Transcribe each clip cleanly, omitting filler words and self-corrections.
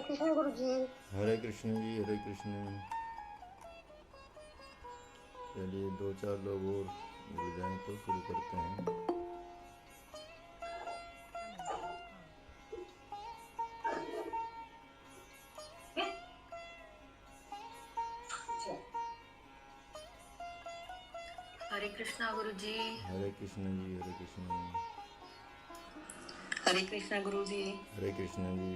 कृष्ण गुरु जी। हरे कृष्ण जी, हरे कृष्ण। चलिए 2-4 लोग और जुड़ जाएं तो शुरू करते हैं। हरे कृष्णा गुरु जी। हरे कृष्ण जी, हरे कृष्ण। हरे कृष्णा गुरु जी। हरे कृष्ण जी।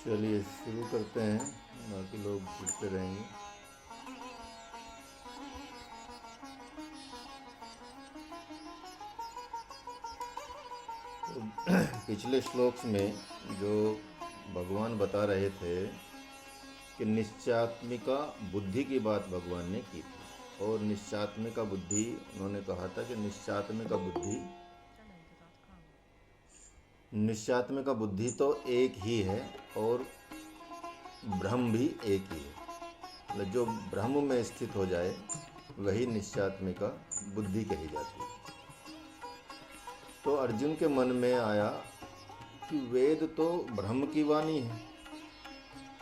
चलिए शुरू करते हैं, बाकी लोग जुड़ते रहेंगे। तो पिछले श्लोक में जो भगवान बता रहे थे कि निश्चयात्मिका बुद्धि की बात भगवान ने की थी, और निश्चयात्मिका बुद्धि उन्होंने कहा था कि निश्चयात्मिका बुद्धि तो एक ही है और ब्रह्म भी एक ही है। मतलब जो ब्रह्म में स्थित हो जाए वही निश्चयात्मिका बुद्धि कही जाती है। तो अर्जुन के मन में आया कि वेद तो ब्रह्म की वाणी है,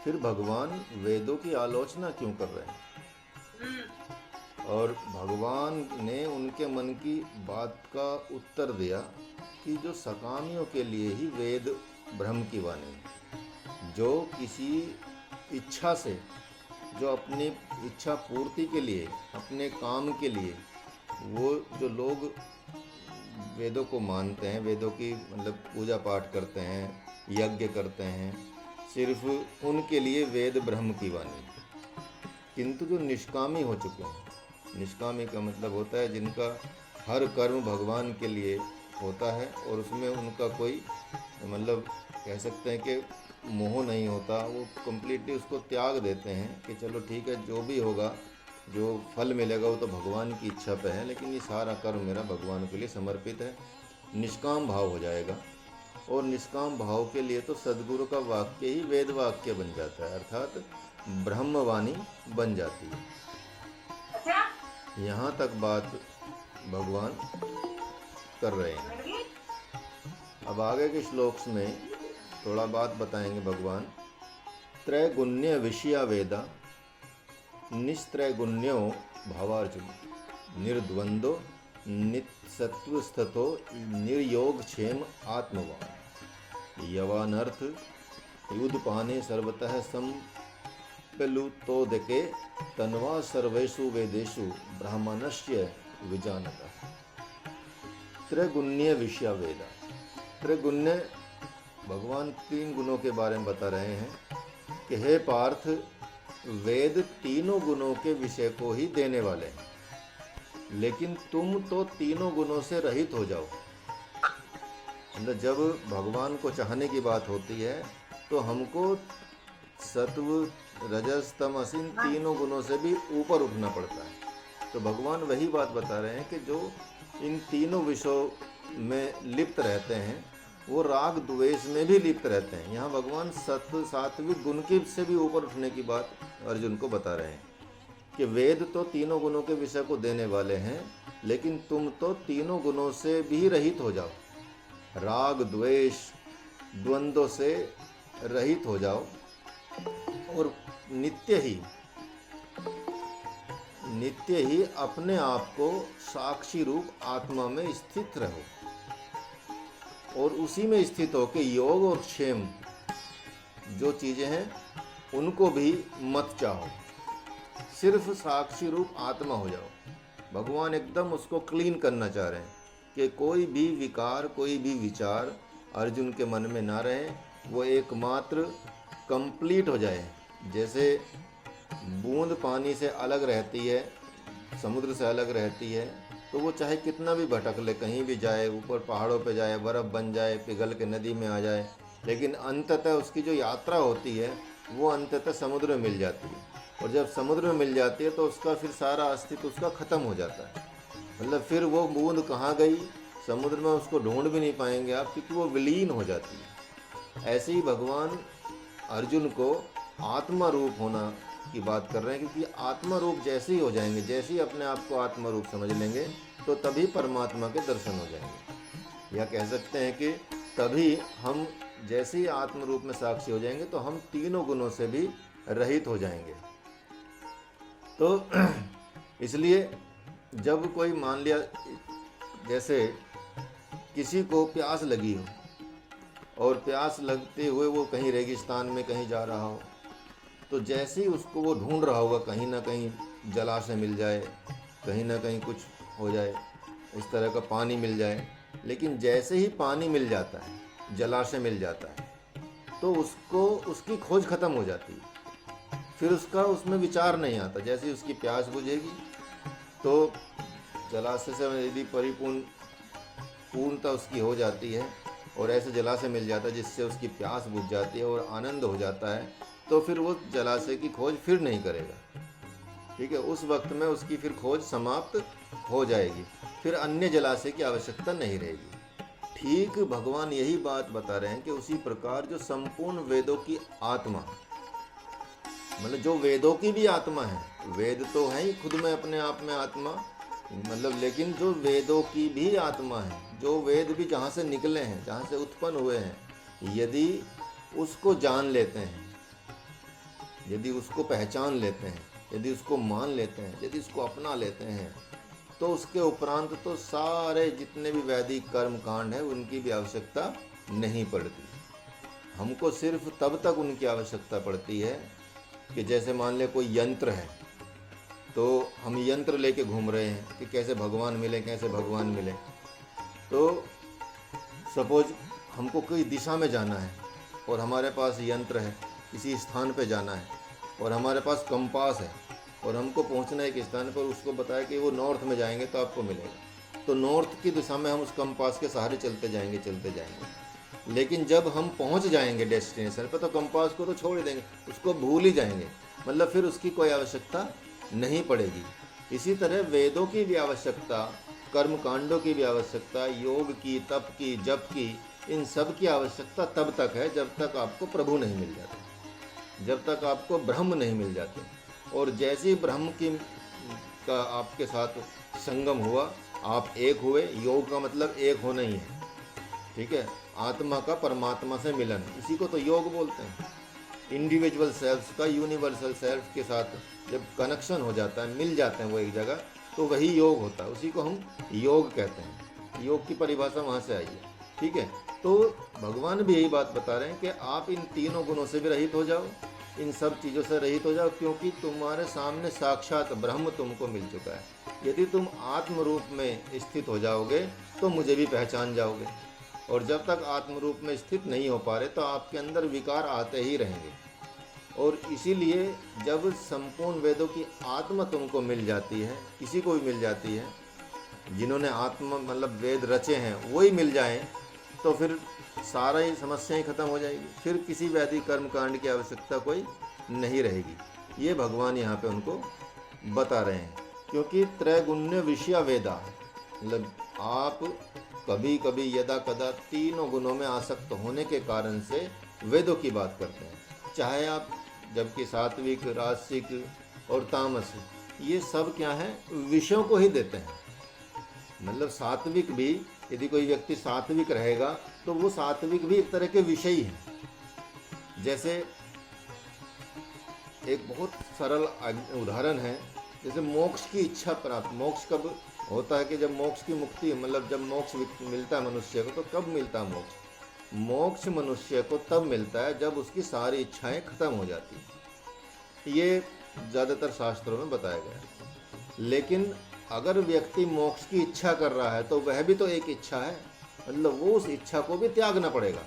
फिर भगवान वेदों की आलोचना क्यों कर रहे हैं। और भगवान ने उनके मन की बात का उत्तर दिया कि जो सकामियों के लिए ही वेद ब्रह्म की वाणी है। जो किसी इच्छा से, जो अपनी इच्छा पूर्ति के लिए, अपने काम के लिए, वो जो लोग वेदों को मानते हैं, वेदों की मतलब पूजा पाठ करते हैं, यज्ञ करते हैं, सिर्फ उनके लिए वेद ब्रह्म की वाणी है। किंतु जो निष्कामी हो चुके हैं, निष्कामी का मतलब होता है जिनका हर कर्म भगवान के लिए होता है और उसमें उनका कोई मतलब कह सकते हैं कि मोह नहीं होता, वो कम्प्लीटली उसको त्याग देते हैं कि चलो ठीक है, जो भी होगा, जो फल मिलेगा वो तो भगवान की इच्छा पे है, लेकिन ये सारा कर्म मेरा भगवान के लिए समर्पित है। निष्काम भाव हो जाएगा, और निष्काम भाव के लिए तो सद्गुरु का वाक्य ही वेद वाक्य बन जाता है, अर्थात ब्रह्मवाणी बन जाती है। यहाँ तक बात भगवान कर रहे हैं। अब आगे के श्लोक में थोड़ा बात बताएंगे भगवान। त्रैगुण्य विषया वेदा निस्त्रैगुण्यो भावार्जुन निर्द्वंदो नित्सत्वस्थतो निर्योगक्षेम आत्मवान यवानर्थ युद्धपाने सर्वतः संप्लुतोदके तन्वा सर्वेषु वेदेषु ब्राह्मणस्य विजानतः। त्रैगुण्य विषया वेदा। त्रैगुण्य भगवान 3 गुणों के बारे में बता रहे हैं कि हे पार्थ, वेद तीनों गुणों के विषय को ही देने वाले हैं, लेकिन तुम तो तीनों गुणों से रहित हो जाओ। मतलब जब भगवान को चाहने की बात होती है तो हमको सत्व रजस तमस इन तीनों गुणों से भी ऊपर उठना पड़ता है। तो भगवान वही बात बता रहे हैं कि जो इन तीनों विषयों में लिप्त रहते हैं वो राग द्वेष में भी लिप्त रहते हैं। यहाँ भगवान सत्व सात्विक गुण की से भी ऊपर उठने की बात अर्जुन को बता रहे हैं कि वेद तो तीनों गुणों के विषय को देने वाले हैं, लेकिन तुम तो तीनों गुणों से भी रहित हो जाओ, राग द्वेष द्वंद्व से रहित हो जाओ, और नित्य ही अपने आप को साक्षी रूप आत्मा में स्थित रहो, और उसी में स्थित होकर योग और क्षेम जो चीज़ें हैं उनको भी मत चाहो, सिर्फ साक्षी रूप आत्मा हो जाओ। भगवान एकदम उसको क्लीन करना चाह रहे हैं कि कोई भी विकार, कोई भी विचार अर्जुन के मन में ना रहे, वो एकमात्र कंप्लीट हो जाए। जैसे बूंद पानी से अलग रहती है, समुद्र से अलग रहती है, तो वो चाहे कितना भी भटक ले, कहीं भी जाए, ऊपर पहाड़ों पे जाए, बर्फ़ बन जाए, पिघल के नदी में आ जाए, लेकिन अंततः उसकी जो यात्रा होती है वो अंततः समुद्र में मिल जाती है। और जब समुद्र में मिल जाती है तो उसका फिर सारा अस्तित्व उसका ख़त्म हो जाता है। मतलब फिर वो बूंद कहाँ गई, समुद्र में उसको ढूंढ भी नहीं पाएंगे आप, क्योंकि वो विलीन हो जाती है। ऐसे ही भगवान अर्जुन को आत्मा रूप होना की बात कर रहे हैं, क्योंकि आत्मा रूप जैसे ही हो जाएंगे, जैसे ही अपने आप को आत्मा रूप समझ लेंगे, तो तभी परमात्मा के दर्शन हो जाएंगे। या कह सकते हैं कि तभी हम जैसे ही आत्म रूप में साक्षी हो जाएंगे तो हम तीनों गुणों से भी रहित हो जाएंगे। तो इसलिए जब कोई मान लिया, जैसे किसी को प्यास लगी हो और प्यास लगते हुए वो कहीं रेगिस्तान में कहीं जा रहा हो, तो जैसे ही उसको वो ढूंढ रहा होगा, कहीं ना कहीं जलाशय मिल जाए, कहीं ना कहीं कुछ हो जाए, इस तरह का पानी मिल जाए, लेकिन जैसे ही पानी मिल जाता है, जलाशय मिल जाता है, तो उसको उसकी खोज खत्म हो जाती है। फिर उसका उसमें विचार नहीं आता। जैसे ही उसकी प्यास बुझेगी तो जलाशय से यदि पूर्णता उसकी हो जाती है और ऐसे जलाशय मिल जाता है जिससे उसकी प्यास बुझ जाती है और आनंद हो जाता है, तो फिर वो जलाशय की खोज फिर नहीं करेगा। ठीक है, उस वक्त में उसकी फिर खोज समाप्त हो जाएगी, फिर अन्य जलाशय की आवश्यकता नहीं रहेगी। ठीक भगवान यही बात बता रहे हैं कि उसी प्रकार जो संपूर्ण वेदों की आत्मा, मतलब जो वेदों की भी आत्मा है, वेद तो है ही खुद में अपने आप में आत्मा, मतलब लेकिन जो वेदों की भी आत्मा है, जो वेद भी जहाँ से निकले हैं, जहाँ से उत्पन्न हुए हैं, यदि उसको जान लेते हैं, यदि उसको पहचान लेते हैं, यदि उसको मान लेते हैं, यदि उसको अपना लेते हैं, तो उसके उपरांत तो सारे जितने भी वैदिक कर्म कांड हैं उनकी भी आवश्यकता नहीं पड़ती। हमको सिर्फ तब तक उनकी आवश्यकता पड़ती है कि जैसे मान ले कोई यंत्र है, तो हम यंत्र लेके घूम रहे हैं कि कैसे भगवान मिले, कैसे भगवान मिले। तो सपोज हमको कोई दिशा में जाना है और हमारे पास यंत्र है, किसी स्थान पे जाना है और हमारे पास कंपास है और हमको पहुंचना है एक स्थान पर, उसको बताया कि वो नॉर्थ में जाएंगे तो आपको मिलेगा, तो नॉर्थ की दिशा में हम उस कंपास के सहारे चलते जाएंगे। लेकिन जब हम पहुंच जाएंगे डेस्टिनेशन पर तो कंपास को तो छोड़ ही देंगे, उसको भूल ही जाएंगे, मतलब फिर उसकी कोई आवश्यकता नहीं पड़ेगी। इसी तरह वेदों की भी आवश्यकता, कर्म कांडों की भी आवश्यकता, योग की, तप की, जप की, इन सब की आवश्यकता तब तक है जब तक आपको प्रभु नहीं मिल जाते, जब तक आपको ब्रह्म नहीं मिल जाते। और जैसे ही ब्रह्म की का आपके साथ संगम हुआ, आप एक हुए। योग का मतलब एक होना ही है, ठीक है, आत्मा का परमात्मा से मिलन, इसी को तो योग बोलते हैं। इंडिविजुअल सेल्फ का यूनिवर्सल सेल्फ के साथ जब कनेक्शन हो जाता है, मिल जाते हैं वो एक जगह, तो वही योग होता है, उसी को हम योग कहते हैं। योग की परिभाषा वहाँ से आई है, ठीक है। तो भगवान भी यही बात बता रहे हैं कि आप इन तीनों गुणों से भी रहित हो जाओ, इन सब चीज़ों से रहित हो जाओ, क्योंकि तुम्हारे सामने साक्षात ब्रह्म तुमको मिल चुका है। यदि तुम आत्म रूप में स्थित हो जाओगे तो मुझे भी पहचान जाओगे, और जब तक आत्म रूप में स्थित नहीं हो पा रहे तो आपके अंदर विकार आते ही रहेंगे। और इसीलिए जब संपूर्ण वेदों की आत्मा तुमको मिल जाती है, किसी को भी मिल जाती है, जिन्होंने आत्मा मतलब वेद रचे हैं वही मिल जाएं, तो फिर सारा ही समस्याएं खत्म हो जाएगी, फिर किसी वैदिक कर्म कांड की आवश्यकता कोई नहीं रहेगी। ये भगवान यहाँ पे उनको बता रहे हैं, क्योंकि त्रैगुण्य विषया वेदा, मतलब आप कभी कभी यदा कदा तीनों गुणों में आसक्त होने के कारण से वेदों की बात करते हैं। चाहे आप जबकि सात्विक, राजसिक और तामस, ये सब क्या है, विषयों को ही देते हैं। मतलब सात्विक भी, यदि कोई व्यक्ति सात्विक रहेगा तो वो सात्विक भी एक तरह के विषय ही हैं। जैसे एक बहुत सरल उदाहरण है, जैसे मोक्ष की इच्छा प्राप्त। मोक्ष कब होता है कि जब मोक्ष की मुक्ति, मतलब जब मोक्ष मिलता है मनुष्य को, तो कब मिलता है मोक्ष, मोक्ष मनुष्य को तब मिलता है जब उसकी सारी इच्छाएं खत्म हो जाती हैं। ये ज़्यादातर शास्त्रों में बताया गया है। लेकिन अगर व्यक्ति मोक्ष की इच्छा कर रहा है तो वह भी तो एक इच्छा है, मतलब वो उस इच्छा को भी त्यागना पड़ेगा,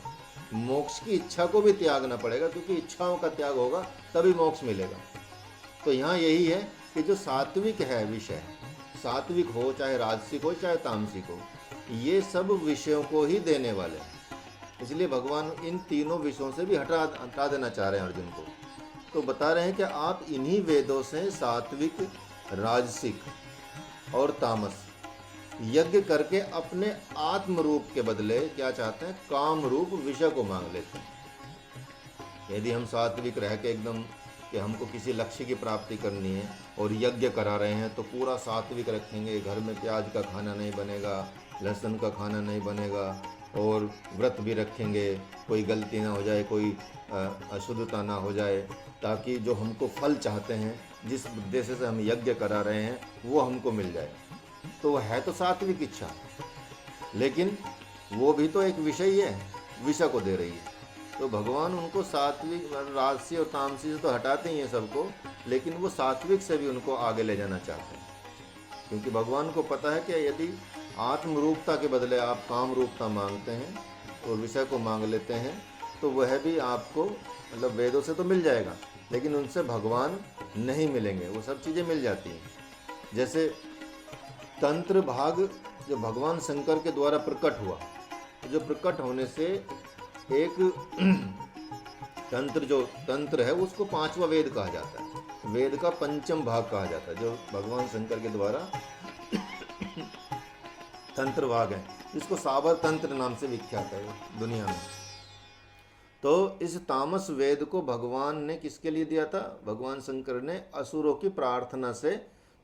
मोक्ष की इच्छा को भी त्यागना पड़ेगा, क्योंकि इच्छाओं का त्याग होगा तभी मोक्ष मिलेगा। तो यहाँ यही है कि जो सात्विक है विषय, सात्विक हो चाहे राजसिक हो चाहे तामसिक हो, ये सब विषयों को ही देने वाले हैं। इसलिए भगवान इन तीनों विषयों से भी हटा देना चाह रहे हैं अर्जुन को। तो बता रहे हैं कि आप इन्हीं वेदों से सात्विक, राजसिक और तामस यज्ञ करके अपने आत्म रूप के बदले क्या चाहते हैं, काम रूप विषय को मांग लेते हैं। यदि हम सात्विक रह के एकदम कि हमको किसी लक्ष्य की प्राप्ति करनी है और यज्ञ करा रहे हैं तो पूरा सात्विक रखेंगे, घर में प्याज का खाना नहीं बनेगा, लहसुन का खाना नहीं बनेगा, और व्रत भी रखेंगे, कोई गलती ना हो जाए, कोई अशुद्धता ना हो जाए, ताकि जो हमको फल चाहते हैं, जिस उद्देश्य से हम यज्ञ करा रहे हैं, वो हमको मिल जाए। तो वह है तो सात्विक इच्छा, लेकिन वो भी तो एक विषय ही है, विषय को दे रही है। तो भगवान उनको सात्विक, राजसी और तामसी से तो हटाते ही हैं सबको, लेकिन वो सात्विक से भी उनको आगे ले जाना चाहते हैं, क्योंकि भगवान को पता है कि यदि आत्म रूपता के बदले आप काम रूपता मांगते हैं और विषय को मांग लेते हैं तो वह भी आपको, मतलब वेदों से तो मिल जाएगा, लेकिन उनसे भगवान नहीं मिलेंगे, वो सब चीज़ें मिल जाती हैं। जैसे तंत्र भाग जो भगवान शंकर के द्वारा प्रकट हुआ, जो प्रकट होने से एक तंत्र है उसको पांचवा वेद कहा जाता है, वेद का पंचम भाग कहा जाता है, जो भगवान शंकर के द्वारा तंत्र भाग है, जिसको साबर तंत्र नाम से विख्यात है दुनिया में। तो इस तामस वेद को भगवान ने किसके लिए दिया था? भगवान शंकर ने असुरों की प्रार्थना से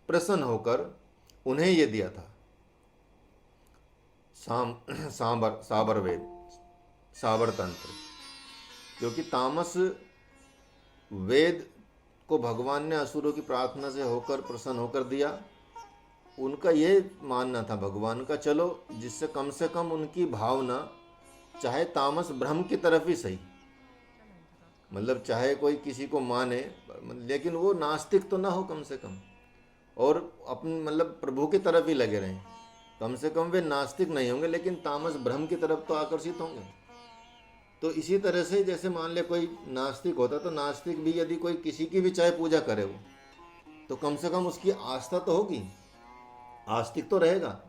प्रसन्न होकर उन्हें ये दिया था, साबर वेद, साबर तंत्र। क्योंकि तामस वेद को भगवान ने असुरों की प्रार्थना से होकर प्रसन्न होकर दिया। उनका ये मानना था भगवान का, चलो जिससे कम से कम उनकी भावना चाहे तामस ब्रह्म की तरफ ही सही, मतलब चाहे कोई किसी को माने लेकिन वो नास्तिक तो ना हो कम से कम, और अपने मतलब प्रभु की तरफ ही लगे रहें। कम से कम वे नास्तिक नहीं होंगे लेकिन तामस ब्रह्म की तरफ तो आकर्षित होंगे। तो इसी तरह से जैसे मान ले कोई नास्तिक होता तो नास्तिक भी यदि कोई किसी की भी चाहे पूजा करे वो, तो कम से कम उसकी आस्था तो होगी, आस्तिक तो रहेगा,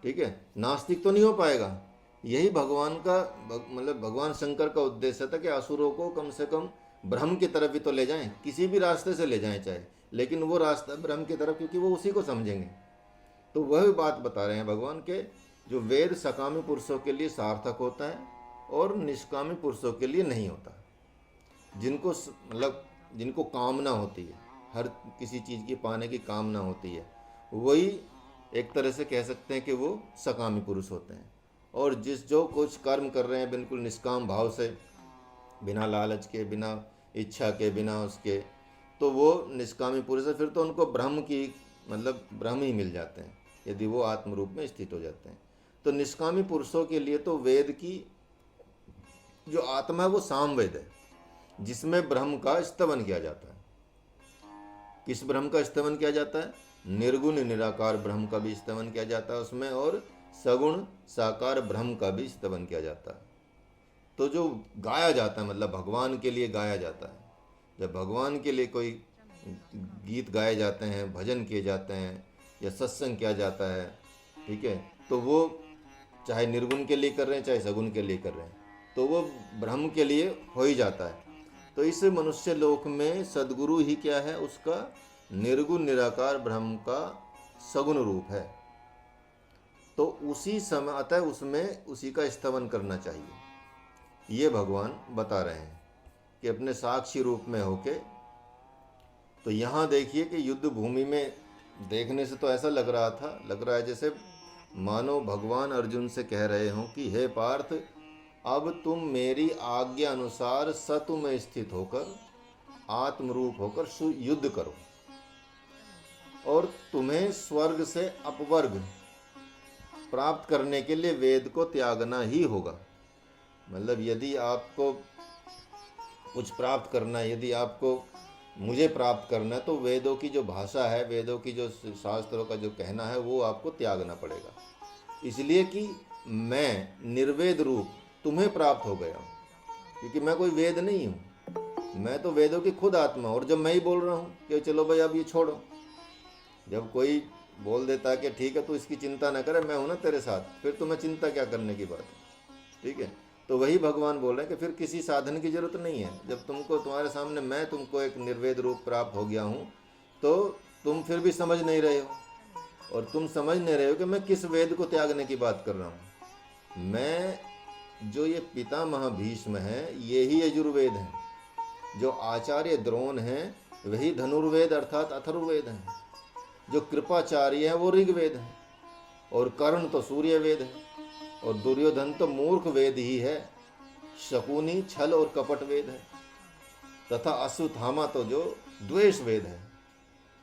ठीक है, नास्तिक तो नहीं हो पाएगा। यही भगवान का मतलब भगवान शंकर का उद्देश्य था कि असुरों को कम से कम ब्रह्म की तरफ ही तो ले जाएं, किसी भी रास्ते से ले जाएं चाहे, लेकिन वो रास्ता ब्रह्म की तरफ, क्योंकि वो उसी को समझेंगे। तो वह बात बता रहे हैं भगवान के, जो वेद सकामी पुरुषों के लिए सार्थक होता है और निष्कामी पुरुषों के लिए नहीं होता। जिनको मतलब जिनको कामना होती है, हर किसी चीज़ की पाने की कामना होती है, वही एक तरह से कह सकते हैं कि वो सकामी पुरुष होते हैं। और जो कुछ कर्म कर रहे हैं बिल्कुल निष्काम भाव से, बिना लालच के, बिना इच्छा के, बिना उसके, तो वो निष्कामी पुरुष है। फिर तो उनको ब्रह्म की मतलब ब्रह्म ही मिल जाते हैं यदि वो आत्म रूप में स्थित हो जाते हैं। तो निष्कामी पुरुषों के लिए तो वेद की जो आत्मा है वो साम वेद है, जिसमें ब्रह्म का स्तवन किया जाता है। किस ब्रह्म का स्तवन किया जाता है? निर्गुण निराकार ब्रह्म का भी स्तवन किया जाता है उसमें, और सगुण साकार ब्रह्म का भी स्तवन किया जाता है। तो जो गाया जाता है मतलब भगवान के लिए गाया जाता है, जब भगवान के लिए कोई गीत गाए जाते हैं, भजन किए जाते हैं या सत्संग किया जाता है, ठीक है, तो वो चाहे निर्गुण के लिए कर रहे हैं चाहे सगुण के लिए कर रहे हैं, तो वो ब्रह्म के लिए हो ही जाता है। तो इस मनुष्य लोक में सद्गुरु ही क्या है? उसका निर्गुण निराकार ब्रह्म का सगुण रूप है। तो उसी समय अतः उसमें उसी का स्तवन करना चाहिए, ये भगवान बता रहे हैं कि अपने साक्षी रूप में होके। तो यहाँ देखिए कि युद्ध भूमि में देखने से तो ऐसा लग रहा है जैसे मानो भगवान अर्जुन से कह रहे हों कि हे पार्थ, अब तुम मेरी आज्ञा अनुसार सत्व में स्थित होकर आत्मरूप होकर युद्ध करो, और तुम्हें स्वर्ग से अपवर्ग प्राप्त करने के लिए वेद को त्यागना ही होगा। मतलब यदि आपको कुछ प्राप्त करना है, यदि आपको मुझे प्राप्त करना है, तो वेदों की जो भाषा है, वेदों की जो शास्त्रों का जो कहना है, वो आपको त्यागना पड़ेगा। इसलिए कि मैं निर्वेद रूप तुम्हें प्राप्त हो गया हूँ, क्योंकि मैं कोई वेद नहीं हूँ, मैं तो वेदों की खुद आत्मा हूँ। और जब मैं ही बोल रहा हूँ कि चलो भाई अब ये छोड़ो, जब कोई बोल देता है कि ठीक है तू इसकी चिंता ना करे, मैं हूं ना तेरे साथ, फिर तुम्हें चिंता क्या करने की बात है। ठीक है, तो वही भगवान बोल रहे हैं कि फिर किसी साधन की जरूरत नहीं है। जब तुमको तुम्हारे सामने मैं तुमको एक निर्वेद रूप प्राप्त हो गया हूँ, तो तुम फिर भी समझ नहीं रहे हो, और तुम समझ नहीं रहे हो कि मैं किस वेद को त्यागने की बात कर रहा हूँ। मैं जो ये पितामह भीष्म है, ये ही यजुर्वेद है। जो आचार्य द्रोण हैं वही धनुर्वेद अर्थात अथर्ववेद हैं। जो कृपाचार्य है वो ऋग्वेद है, और कर्ण तो सूर्यवेद है, और दुर्योधन तो मूर्ख वेद ही है, शकुनी छल और कपट वेद है, तथा अश्वत्थामा तो जो द्वेष वेद है।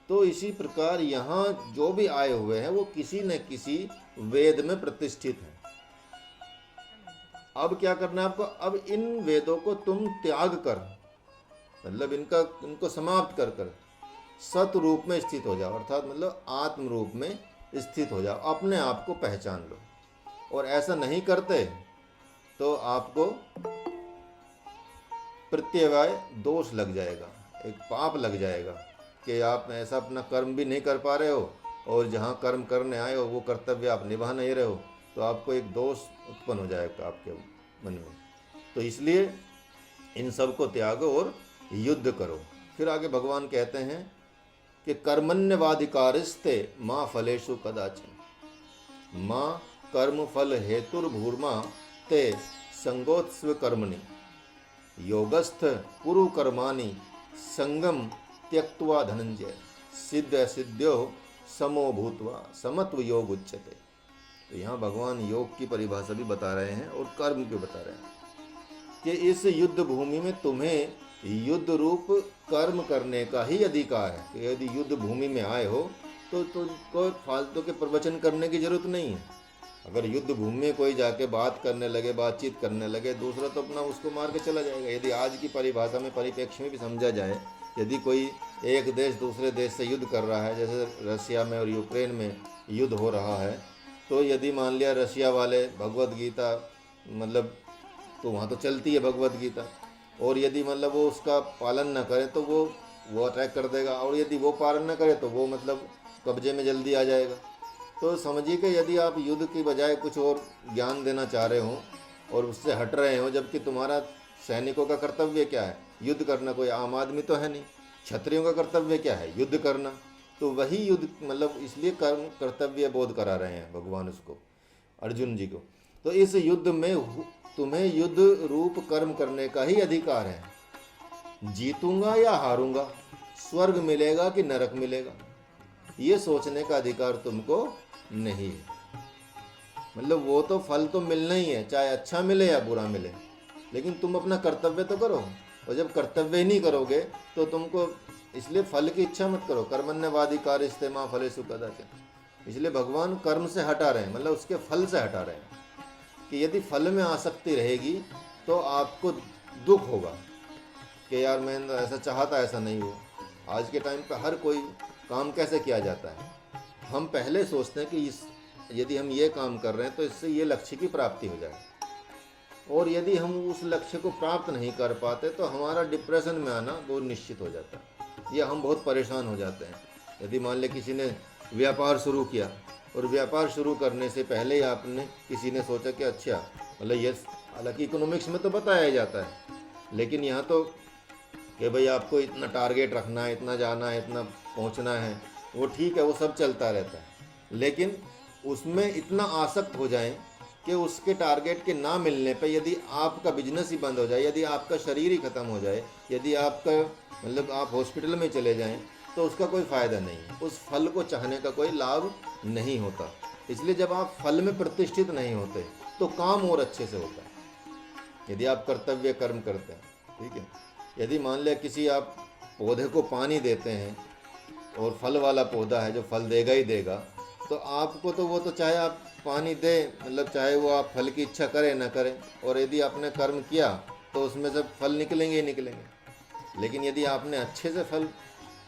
तो इसी प्रकार यहाँ जो भी आए हुए हैं वो किसी न किसी वेद में प्रतिष्ठित हैं। अब क्या करना है आपको? अब इन वेदों को तुम त्याग कर, मतलब इनको समाप्त कर कर सत रूप में स्थित हो जाओ, अर्थात मतलब आत्म रूप में स्थित हो जाओ, अपने आप को पहचान लो। और ऐसा नहीं करते तो आपको प्रत्यवाय दोष लग जाएगा, एक पाप लग जाएगा कि आप ऐसा अपना कर्म भी नहीं कर पा रहे हो, और जहाँ कर्म करने आए हो वो कर्तव्य आप निभा नहीं रहे हो, तो आपको एक दोष उत्पन्न हो जाएगा आपके मन में। तो इसलिए इन सब को त्यागो और युद्ध करो। फिर आगे भगवान कहते हैं कि कर्मण्यवाधिकारिस्ते माँ फलेषु कदाचन, माँ कर्म फल हेतुर्भूर्मा ते संगोत्स्व कर्मणि, योगस्थ कुरु कर्माणि संगम त्यक्त्वा धनंजय, सिद्ध सिद्ध्यो समो भूत्वा समत्व योग उच्यते। तो यहाँ भगवान योग की परिभाषा भी बता रहे हैं और कर्म भी बता रहे हैं कि इस युद्ध भूमि में तुम्हें युद्ध रूप कर्म करने का ही अधिकार है। कि यदि युद्ध भूमि में आए हो तो तुमको फालतू के प्रवचन करने की जरूरत नहीं है। अगर युद्ध भूमि में कोई जाके बात करने लगे, बातचीत करने लगे, दूसरा तो अपना उसको मार के चला जाएगा। यदि आज की परिभाषा में, परिप्रेक्ष्य में भी समझा जाए, यदि कोई एक देश दूसरे देश से युद्ध कर रहा है, जैसे रशिया में और यूक्रेन में युद्ध हो रहा है, तो यदि मान लिया रशिया वाले भगवद गीता, मतलब तो वहाँ तो चलती है भगवद गीता, और यदि मतलब वो उसका पालन न करे तो वो अटैक कर देगा, और यदि वो पालन न करे तो वो मतलब कब्जे में जल्दी आ जाएगा। तो समझिए कि यदि आप युद्ध की बजाय कुछ और ज्ञान देना चाह रहे हो और उससे हट रहे हो, जबकि तुम्हारा सैनिकों का कर्तव्य क्या है? युद्ध करना। कोई आम आदमी तो है नहीं। क्षत्रियों का कर्तव्य क्या है? युद्ध करना। तो वही युद्ध, मतलब इसलिए कर्म कर्तव्य बोध करा रहे हैं भगवान उसको, अर्जुन जी को। तो इस युद्ध में तुम्हें युद्ध रूप कर्म करने का ही अधिकार है। जीतूंगा या हारूंगा, स्वर्ग मिलेगा कि नरक मिलेगा, ये सोचने का अधिकार तुमको नहीं है। मतलब वो तो फल तो मिलना ही है, चाहे अच्छा मिले या बुरा मिले, लेकिन तुम अपना कर्तव्य तो करो। और जब कर्तव्य ही नहीं करोगे तो तुमको, इसलिए फल की इच्छा मत करो। कर्मण्यवाधिकारिस्ते माँ फलेषु कदाचन। इसलिए भगवान कर्म से हटा रहे हैं, मतलब उसके फल से हटा रहे हैं कि यदि फल में आसक्ति रहेगी तो आपको दुख होगा कि यार मैं ऐसा चाहता, ऐसा नहीं हुआ। आज के टाइम पे हर कोई काम कैसे किया जाता है, हम पहले सोचते हैं कि यदि हम ये काम कर रहे हैं तो इससे ये लक्ष्य की प्राप्ति हो जाए, और यदि हम उस लक्ष्य को प्राप्त नहीं कर पाते तो हमारा डिप्रेशन में आना बहुत निश्चित हो जाता है, या हम बहुत परेशान हो जाते हैं। यदि मान लें किसी ने व्यापार शुरू किया, और व्यापार शुरू करने से पहले ही आपने किसी ने सोचा कि अच्छा, मतलब ये हालांकि इकोनॉमिक्स में तो बताया जाता है, लेकिन यहाँ तो कि भाई आपको इतना टारगेट रखना है, इतना जाना है, इतना पहुँचना है, वो ठीक है, वो सब चलता रहता है। लेकिन उसमें इतना आसक्त हो जाएं कि उसके टारगेट के ना मिलने पे यदि आपका बिजनेस ही बंद हो जाए, यदि आपका शरीर ही ख़त्म हो जाए, यदि आपका मतलब आप हॉस्पिटल में चले जाएं, तो उसका कोई फ़ायदा नहीं है। उस फल को चाहने का कोई लाभ नहीं होता। इसलिए जब आप फल में प्रतिष्ठित नहीं होते तो काम और अच्छे से होता है। यदि आप कर्तव्य कर्म करते हैं, ठीक है। यदि मान लिया किसी आप पौधे को पानी देते हैं और फल वाला पौधा है जो फल देगा ही देगा, तो आपको तो वो तो चाहे आप पानी दें, मतलब चाहे वो आप फल की इच्छा करें ना करें, और यदि आपने कर्म किया तो उसमें से फल निकलेंगे ही निकलेंगे। लेकिन यदि आपने अच्छे से फल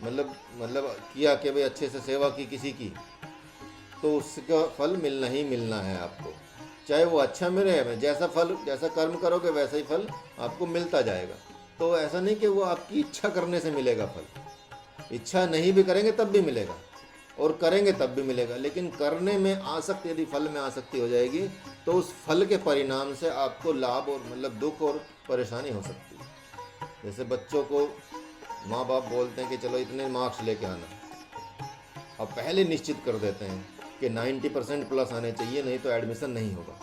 मतलब किया कि भाई अच्छे से सेवा की किसी की, तो उसका फल मिलना ही मिलना है आपको, चाहे वो अच्छा मिले या जैसा फल, जैसा कर्म करोगे वैसा ही फल आपको मिलता जाएगा। तो ऐसा नहीं कि वो आपकी इच्छा करने से मिलेगा फल, इच्छा नहीं भी करेंगे तब भी मिलेगा और करेंगे तब भी मिलेगा। लेकिन करने में आसक्ति, यदि फल में आसक्ति हो जाएगी तो उस फल के परिणाम से आपको लाभ और मतलब दुख और परेशानी हो सकती है। जैसे बच्चों को माँ बाप बोलते हैं कि चलो इतने मार्क्स लेके आना, अब पहले निश्चित कर देते हैं कि 90% प्लस आने चाहिए, नहीं तो एडमिशन नहीं होगा,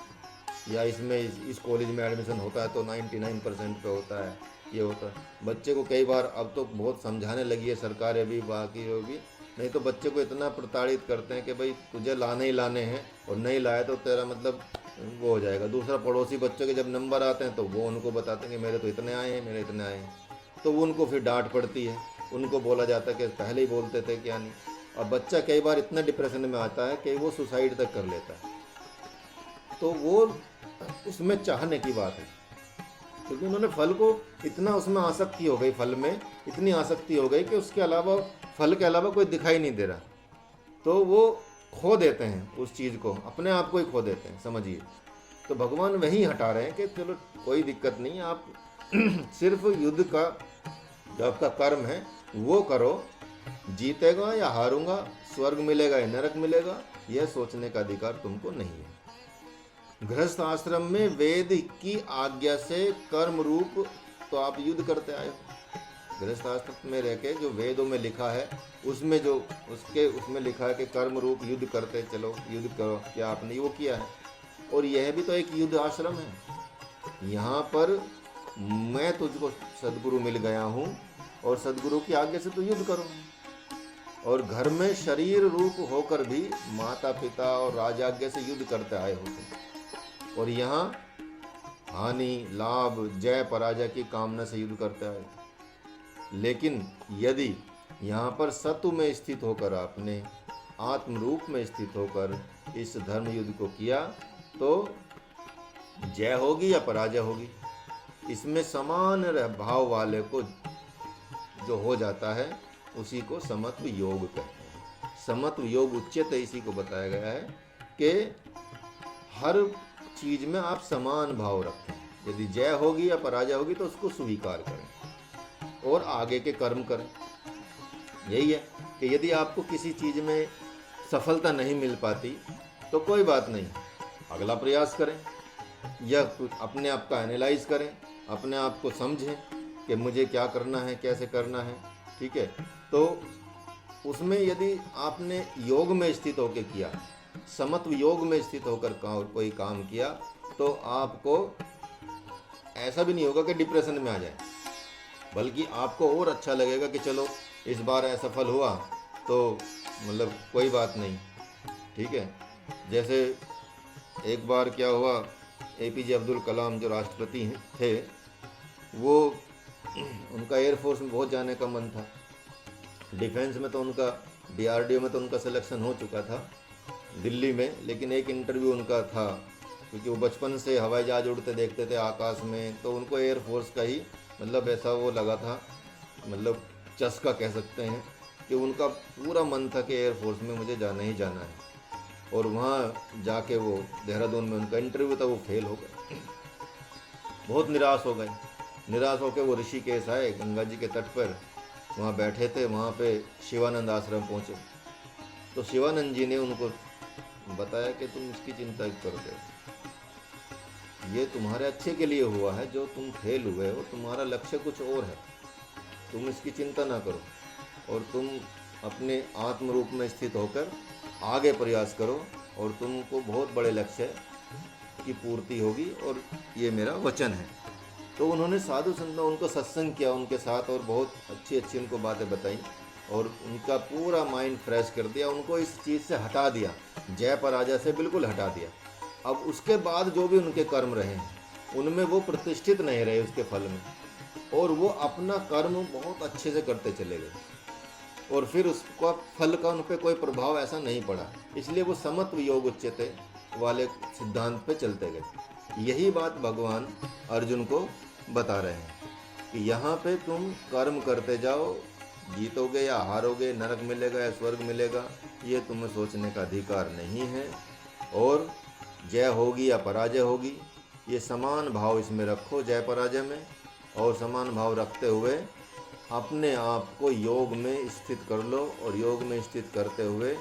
या इसमें इस कॉलेज में एडमिशन होता है तो 99% पे होता है, ये होता है। बच्चे को कई बार अब तो बहुत समझाने लगी है सरकारें भी, बाकी वो भी, नहीं तो बच्चे को इतना प्रताड़ित करते हैं कि भाई तुझे लाने ही लाने हैं, और नहीं लाए तो तेरा मतलब वो हो जाएगा। दूसरा, पड़ोसी बच्चों के जब नंबर आते हैं तो वो उनको बताते हैं कि मेरे तो इतने आए हैं, मेरे इतने आए हैं, तो वो उनको फिर डांट पड़ती है, उनको बोला जाता है कि पहले ही बोलते थे क्या नहीं। और बच्चा कई बार इतना डिप्रेशन में आता है कि वो सुसाइड तक कर लेता है। तो वो उसमें चाहने की बात है, क्योंकि उन्होंने फल को इतना, उसमें आसक्ति हो गई, फल में इतनी आसक्ति हो गई कि उसके अलावा, फल के अलावा कोई दिखाई नहीं दे रहा, तो वो खो देते हैं उस चीज़ को, अपने आप को ही खो देते हैं, समझिए। तो भगवान वही हटा रहे हैं कि चलो कोई दिक्कत नहीं, आप सिर्फ युद्ध का जो आपका कर्म है वो करो, जीतेगा या हारूंगा, स्वर्ग मिलेगा या नरक मिलेगा, यह सोचने का अधिकार तुमको नहीं है। गृहस्थ आश्रम में वेद की आज्ञा से कर्म रूप तो आप युद्ध करते आए हो। गृहस्थ आश्रम में रह के जो वेदों में लिखा है उसमें जो उसमें लिखा है कि कर्म रूप युद्ध करते चलो, युद्ध करो, क्या आपने वो किया है। और यह भी तो एक युद्ध आश्रम है। यहाँ पर मैं तुझको सदगुरु मिल गया हूँ और सदगुरु की आज्ञा से तो युद्ध करो। और घर में शरीर रूप होकर भी माता पिता और राजाज्ञा से युद्ध करते आए हो तुम, और यहाँ हानि लाभ जय पराजय की कामना से युद्ध करते आए। लेकिन यदि यहाँ पर सत्व में स्थित होकर, आपने आत्म रूप में स्थित होकर इस धर्म युद्ध को किया तो जय होगी या पराजय होगी। इसमें समान भाव वाले को जो हो जाता है उसी को समत्व योग कहते हैं। समत्व योग उच्चतः इसी को बताया गया है कि हर चीज में आप समान भाव रखें। यदि जय होगी या पराजय होगी तो उसको स्वीकार करें और आगे के कर्म करें। यही है कि यदि आपको किसी चीज में सफलता नहीं मिल पाती तो कोई बात नहीं, अगला प्रयास करें, या अपने आप का एनालाइज करें, अपने आप को समझें कि मुझे क्या करना है, कैसे करना है। ठीक है, तो उसमें यदि आपने योग में स्थित होकर किया, समत्व योग में स्थित होकर कोई काम किया, तो आपको ऐसा भी नहीं होगा कि डिप्रेशन में आ जाए, बल्कि आपको और अच्छा लगेगा कि चलो इस बार असफल हुआ तो मतलब कोई बात नहीं। ठीक है, जैसे एक बार क्या हुआ, APJ अब्दुल कलाम जो राष्ट्रपति थे, वो उनका एयरफोर्स में बहुत जाने का मन था। डिफेंस में तो उनका DRDO में तो उनका सिलेक्शन हो चुका था दिल्ली में, लेकिन एक इंटरव्यू उनका था, क्योंकि वो बचपन से हवाई जहाज उड़ते देखते थे आकाश में, तो उनको एयरफोर्स का ही मतलब ऐसा वो लगा था, मतलब चस्का कह सकते हैं, कि उनका पूरा मन था कि एयरफोर्स में मुझे जाना ही जाना है। और वहाँ जाके वो देहरादून में उनका इंटरव्यू था, वो फेल हो गए, बहुत निराश हो गए। निराश होकर वो ऋषिकेश आए, गंगा जी के तट पर वहाँ बैठे थे। वहाँ पे शिवानंद आश्रम पहुँचे तो शिवानंद जी ने उनको बताया कि तुम इसकी चिंता क्यों करते हो, ये तुम्हारे अच्छे के लिए हुआ है, जो तुम फेल हुए हो तुम्हारा लक्ष्य कुछ और है, तुम इसकी चिंता ना करो और तुम अपने आत्म रूप में स्थित होकर आगे प्रयास करो और तुमको बहुत बड़े लक्ष्य की पूर्ति होगी, और ये मेरा वचन है। तो उन्होंने साधु संतों उनको सत्संग किया उनके साथ, और बहुत अच्छी अच्छी उनको बातें बताई और उनका पूरा माइंड फ्रेश कर दिया, उनको इस चीज़ से हटा दिया, जय पराजय से बिल्कुल हटा दिया। अब उसके बाद जो भी उनके कर्म रहे उनमें वो प्रतिष्ठित नहीं रहे उसके फल में, और वो अपना कर्म बहुत अच्छे से करते चले गए। और फिर उसका फल का उन पर कोई प्रभाव ऐसा नहीं पड़ा, इसलिए वो समत्व योग उच्यते वाले सिद्धांत पे चलते गए। यही बात भगवान अर्जुन को बता रहे हैं कि यहाँ पे तुम कर्म करते जाओ, जीतोगे या हारोगे, नरक मिलेगा या स्वर्ग मिलेगा, ये तुम्हें सोचने का अधिकार नहीं है। और जय होगी या पराजय होगी, ये समान भाव इसमें रखो जय पराजय में, और समान भाव रखते हुए अपने आप को योग में स्थित कर लो, और योग में स्थित करते हुए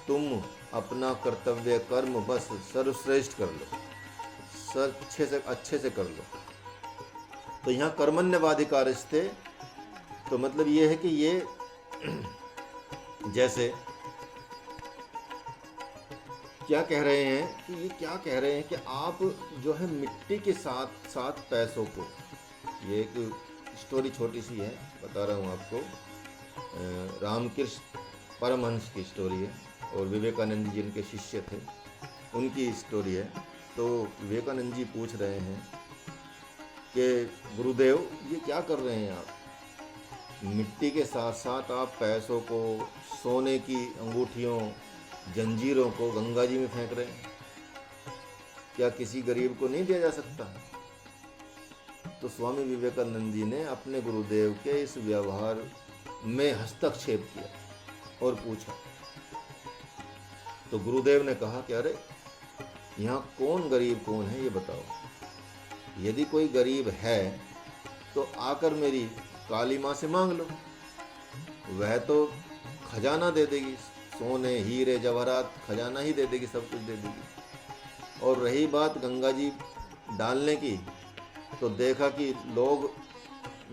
तुम अपना कर्तव्य कर्म बस सर्वश्रेष्ठ कर लो, अच्छे से कर लो। तो यहाँ कर्मण्यवाधिकारस्ते, तो मतलब ये है कि ये जैसे क्या कह रहे हैं कि ये क्या कह रहे हैं कि आप जो है मिट्टी के साथ साथ पैसों को, ये एक स्टोरी छोटी सी है बता रहा हूँ आपको, रामकृष्ण परमहंस की स्टोरी है और विवेकानंद जी जिनके शिष्य थे उनकी स्टोरी है। तो विवेकानंद जी पूछ रहे हैं कि गुरुदेव ये क्या कर रहे हैं आप, मिट्टी के साथ साथ आप पैसों को, सोने की अंगूठियों, जंजीरों को गंगा जी में फेंक रहे हैं, क्या किसी गरीब को नहीं दिया जा सकता? तो स्वामी विवेकानंद जी ने अपने गुरुदेव के इस व्यवहार में हस्तक्षेप किया और पूछा। तो गुरुदेव ने कहा कि अरे यहाँ कौन गरीब कौन है ये बताओ, यदि कोई गरीब है तो आकर मेरी काली माँ से मांग लो, वह तो खजाना दे देगी, सोने हीरे जवाहरात खजाना ही दे देगी, सब कुछ दे देगी। और रही बात गंगा जी डालने की, तो देखा कि लोग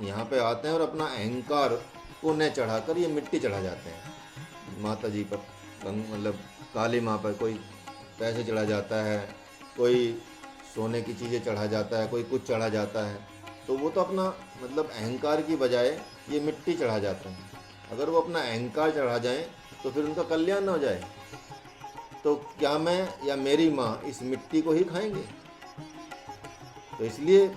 यहाँ पे आते हैं और अपना अहंकार को न चढ़ाकर ये मिट्टी चढ़ा जाते हैं माता जी पर, मतलब काली माँ पर। कोई पैसे चढ़ा जाता है, कोई सोने की चीज़ें चढ़ा जाता है, कोई कुछ चढ़ा जाता है, तो वो तो अपना मतलब अहंकार की बजाय ये मिट्टी चढ़ा जाते हैं। अगर वो अपना अहंकार चढ़ा जाएं तो फिर उनका कल्याण न हो जाए, तो क्या मैं या मेरी माँ इस मिट्टी को ही खाएंगे? तो इसलिए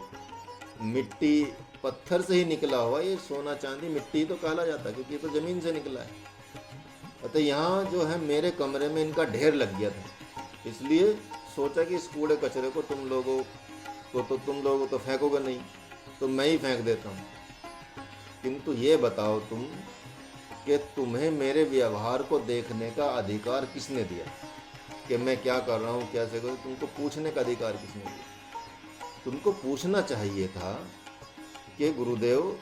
मिट्टी पत्थर से ही निकला हुआ ये सोना चांदी मिट्टी तो कहला जाता है, क्योंकि ये तो ज़मीन से निकला है। अतः यहाँ जो है मेरे कमरे में इनका ढेर लग गया था, इसलिए सोचा कि इस कूड़े कचरे को तुम लोगों तो फेंकोगे नहीं, तो मैं ही फेंक देता हूँ। किंतु ये बताओ तुम कि तुम्हें मेरे व्यवहार को देखने का अधिकार किसने दिया, कि मैं क्या कर रहा हूँ, कैसे करूँ? तुमको पूछने का अधिकार किसने दिया? तुमको पूछना चाहिए था कि गुरुदेव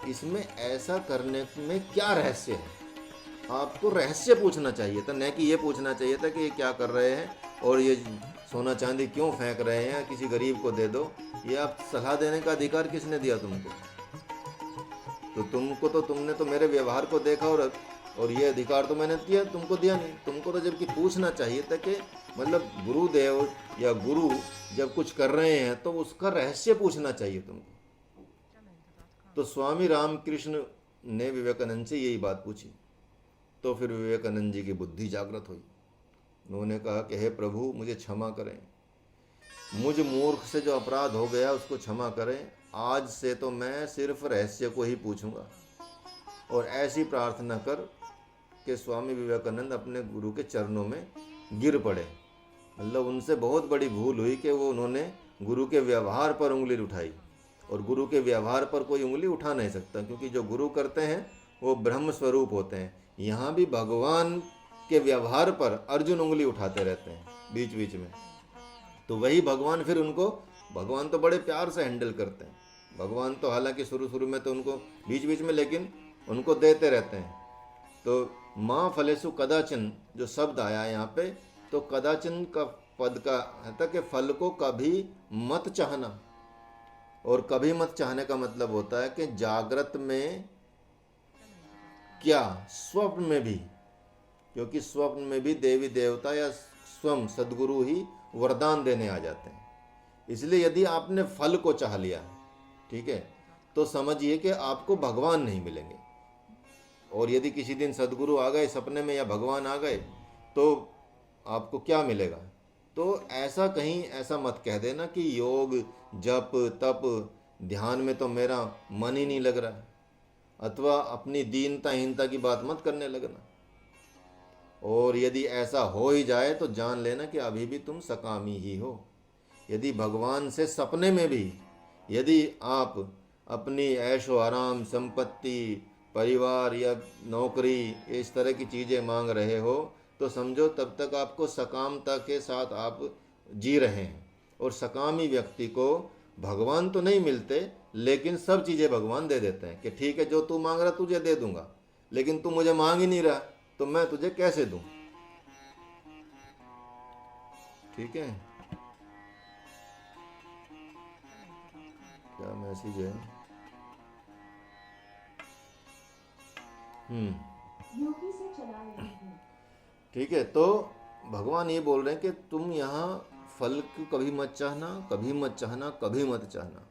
इसमें ऐसा करने में क्या रहस्य है। आपको रहस्य पूछना चाहिए था, न कि ये पूछना चाहिए था कि ये क्या कर रहे हैं और ये सोना चांदी क्यों फेंक रहे हैं, किसी गरीब को दे दो। ये आप सलाह देने का अधिकार किसने दिया तुमको? तो तुमने तो मेरे व्यवहार को देखा और ये अधिकार तो मैंने दिया, तुमको दिया नहीं। तुमको तो जबकि पूछना चाहिए था कि मतलब गुरुदेव या गुरु जब कुछ कर रहे हैं तो उसका रहस्य पूछना चाहिए तुमको। तो स्वामी रामकृष्ण ने विवेकानंद से यही बात पूछी। तो फिर विवेकानंद जी की बुद्धि जागृत हुई। उन्होंने कहा कि हे प्रभु मुझे क्षमा करें, मुझ मूर्ख से जो अपराध हो गया उसको क्षमा करें। आज से तो मैं सिर्फ रहस्य को ही पूछूंगा। और ऐसी प्रार्थना कर कि स्वामी विवेकानंद अपने गुरु के चरणों में गिर पड़े। मतलब उनसे बहुत बड़ी भूल हुई कि वो उन्होंने गुरु के व्यवहार पर उंगली उठाई, और गुरु के व्यवहार पर कोई उंगली उठा नहीं सकता, क्योंकि जो गुरु करते हैं वो ब्रह्म स्वरूप होते हैं। यहाँ भी भगवान के व्यवहार पर अर्जुन उंगली उठाते रहते हैं बीच बीच में, तो वही भगवान फिर उनको, भगवान तो बड़े प्यार से हैंडल करते हैं। भगवान तो हालांकि शुरू में तो उनको बीच बीच में, लेकिन उनको देते रहते हैं। तो माँ फलेसु कदाचन जो शब्द आया यहाँ पे, तो कदाचन का पद का है कि फल को कभी मत चाहना। और कभी मत चाहने का मतलब होता है कि जागृत में क्या, स्वप्न में भी, क्योंकि स्वप्न में भी देवी देवता या स्वयं सदगुरु ही वरदान देने आ जाते हैं। इसलिए यदि आपने फल को चाह लिया, ठीक है, तो समझिए कि आपको भगवान नहीं मिलेंगे। और यदि किसी दिन सदगुरु आ गए सपने में या भगवान आ गए तो आपको क्या मिलेगा? तो ऐसा कहीं ऐसा मत कह देना कि योग जप तप ध्यान में तो मेरा मन ही नहीं लग रहा है। अथवा अपनी दीनता हीनता की बात मत करने लगना। और यदि ऐसा हो ही जाए तो जान लेना कि अभी भी तुम सकामी ही हो। यदि भगवान से सपने में भी यदि आप अपनी ऐशो आराम, संपत्ति, परिवार या नौकरी इस तरह की चीज़ें मांग रहे हो तो समझो तब तक आपको सकामता के साथ आप जी रहे हैं। और सकामी व्यक्ति को भगवान तो नहीं मिलते, लेकिन सब चीज़ें भगवान दे देते हैं कि ठीक है जो तू मांग रहा तुझे दे दूंगा, लेकिन तू मुझे मांग ही नहीं रहा तो मैं तुझे कैसे दूं। ठीक है, क्या मैसेज है? योगी से चला रही हूँ। ठीक है, तो भगवान ये बोल रहे हैं कि तुम यहाँ फल को कभी मत चाहना, कभी मत चाहना, कभी मत चाहना,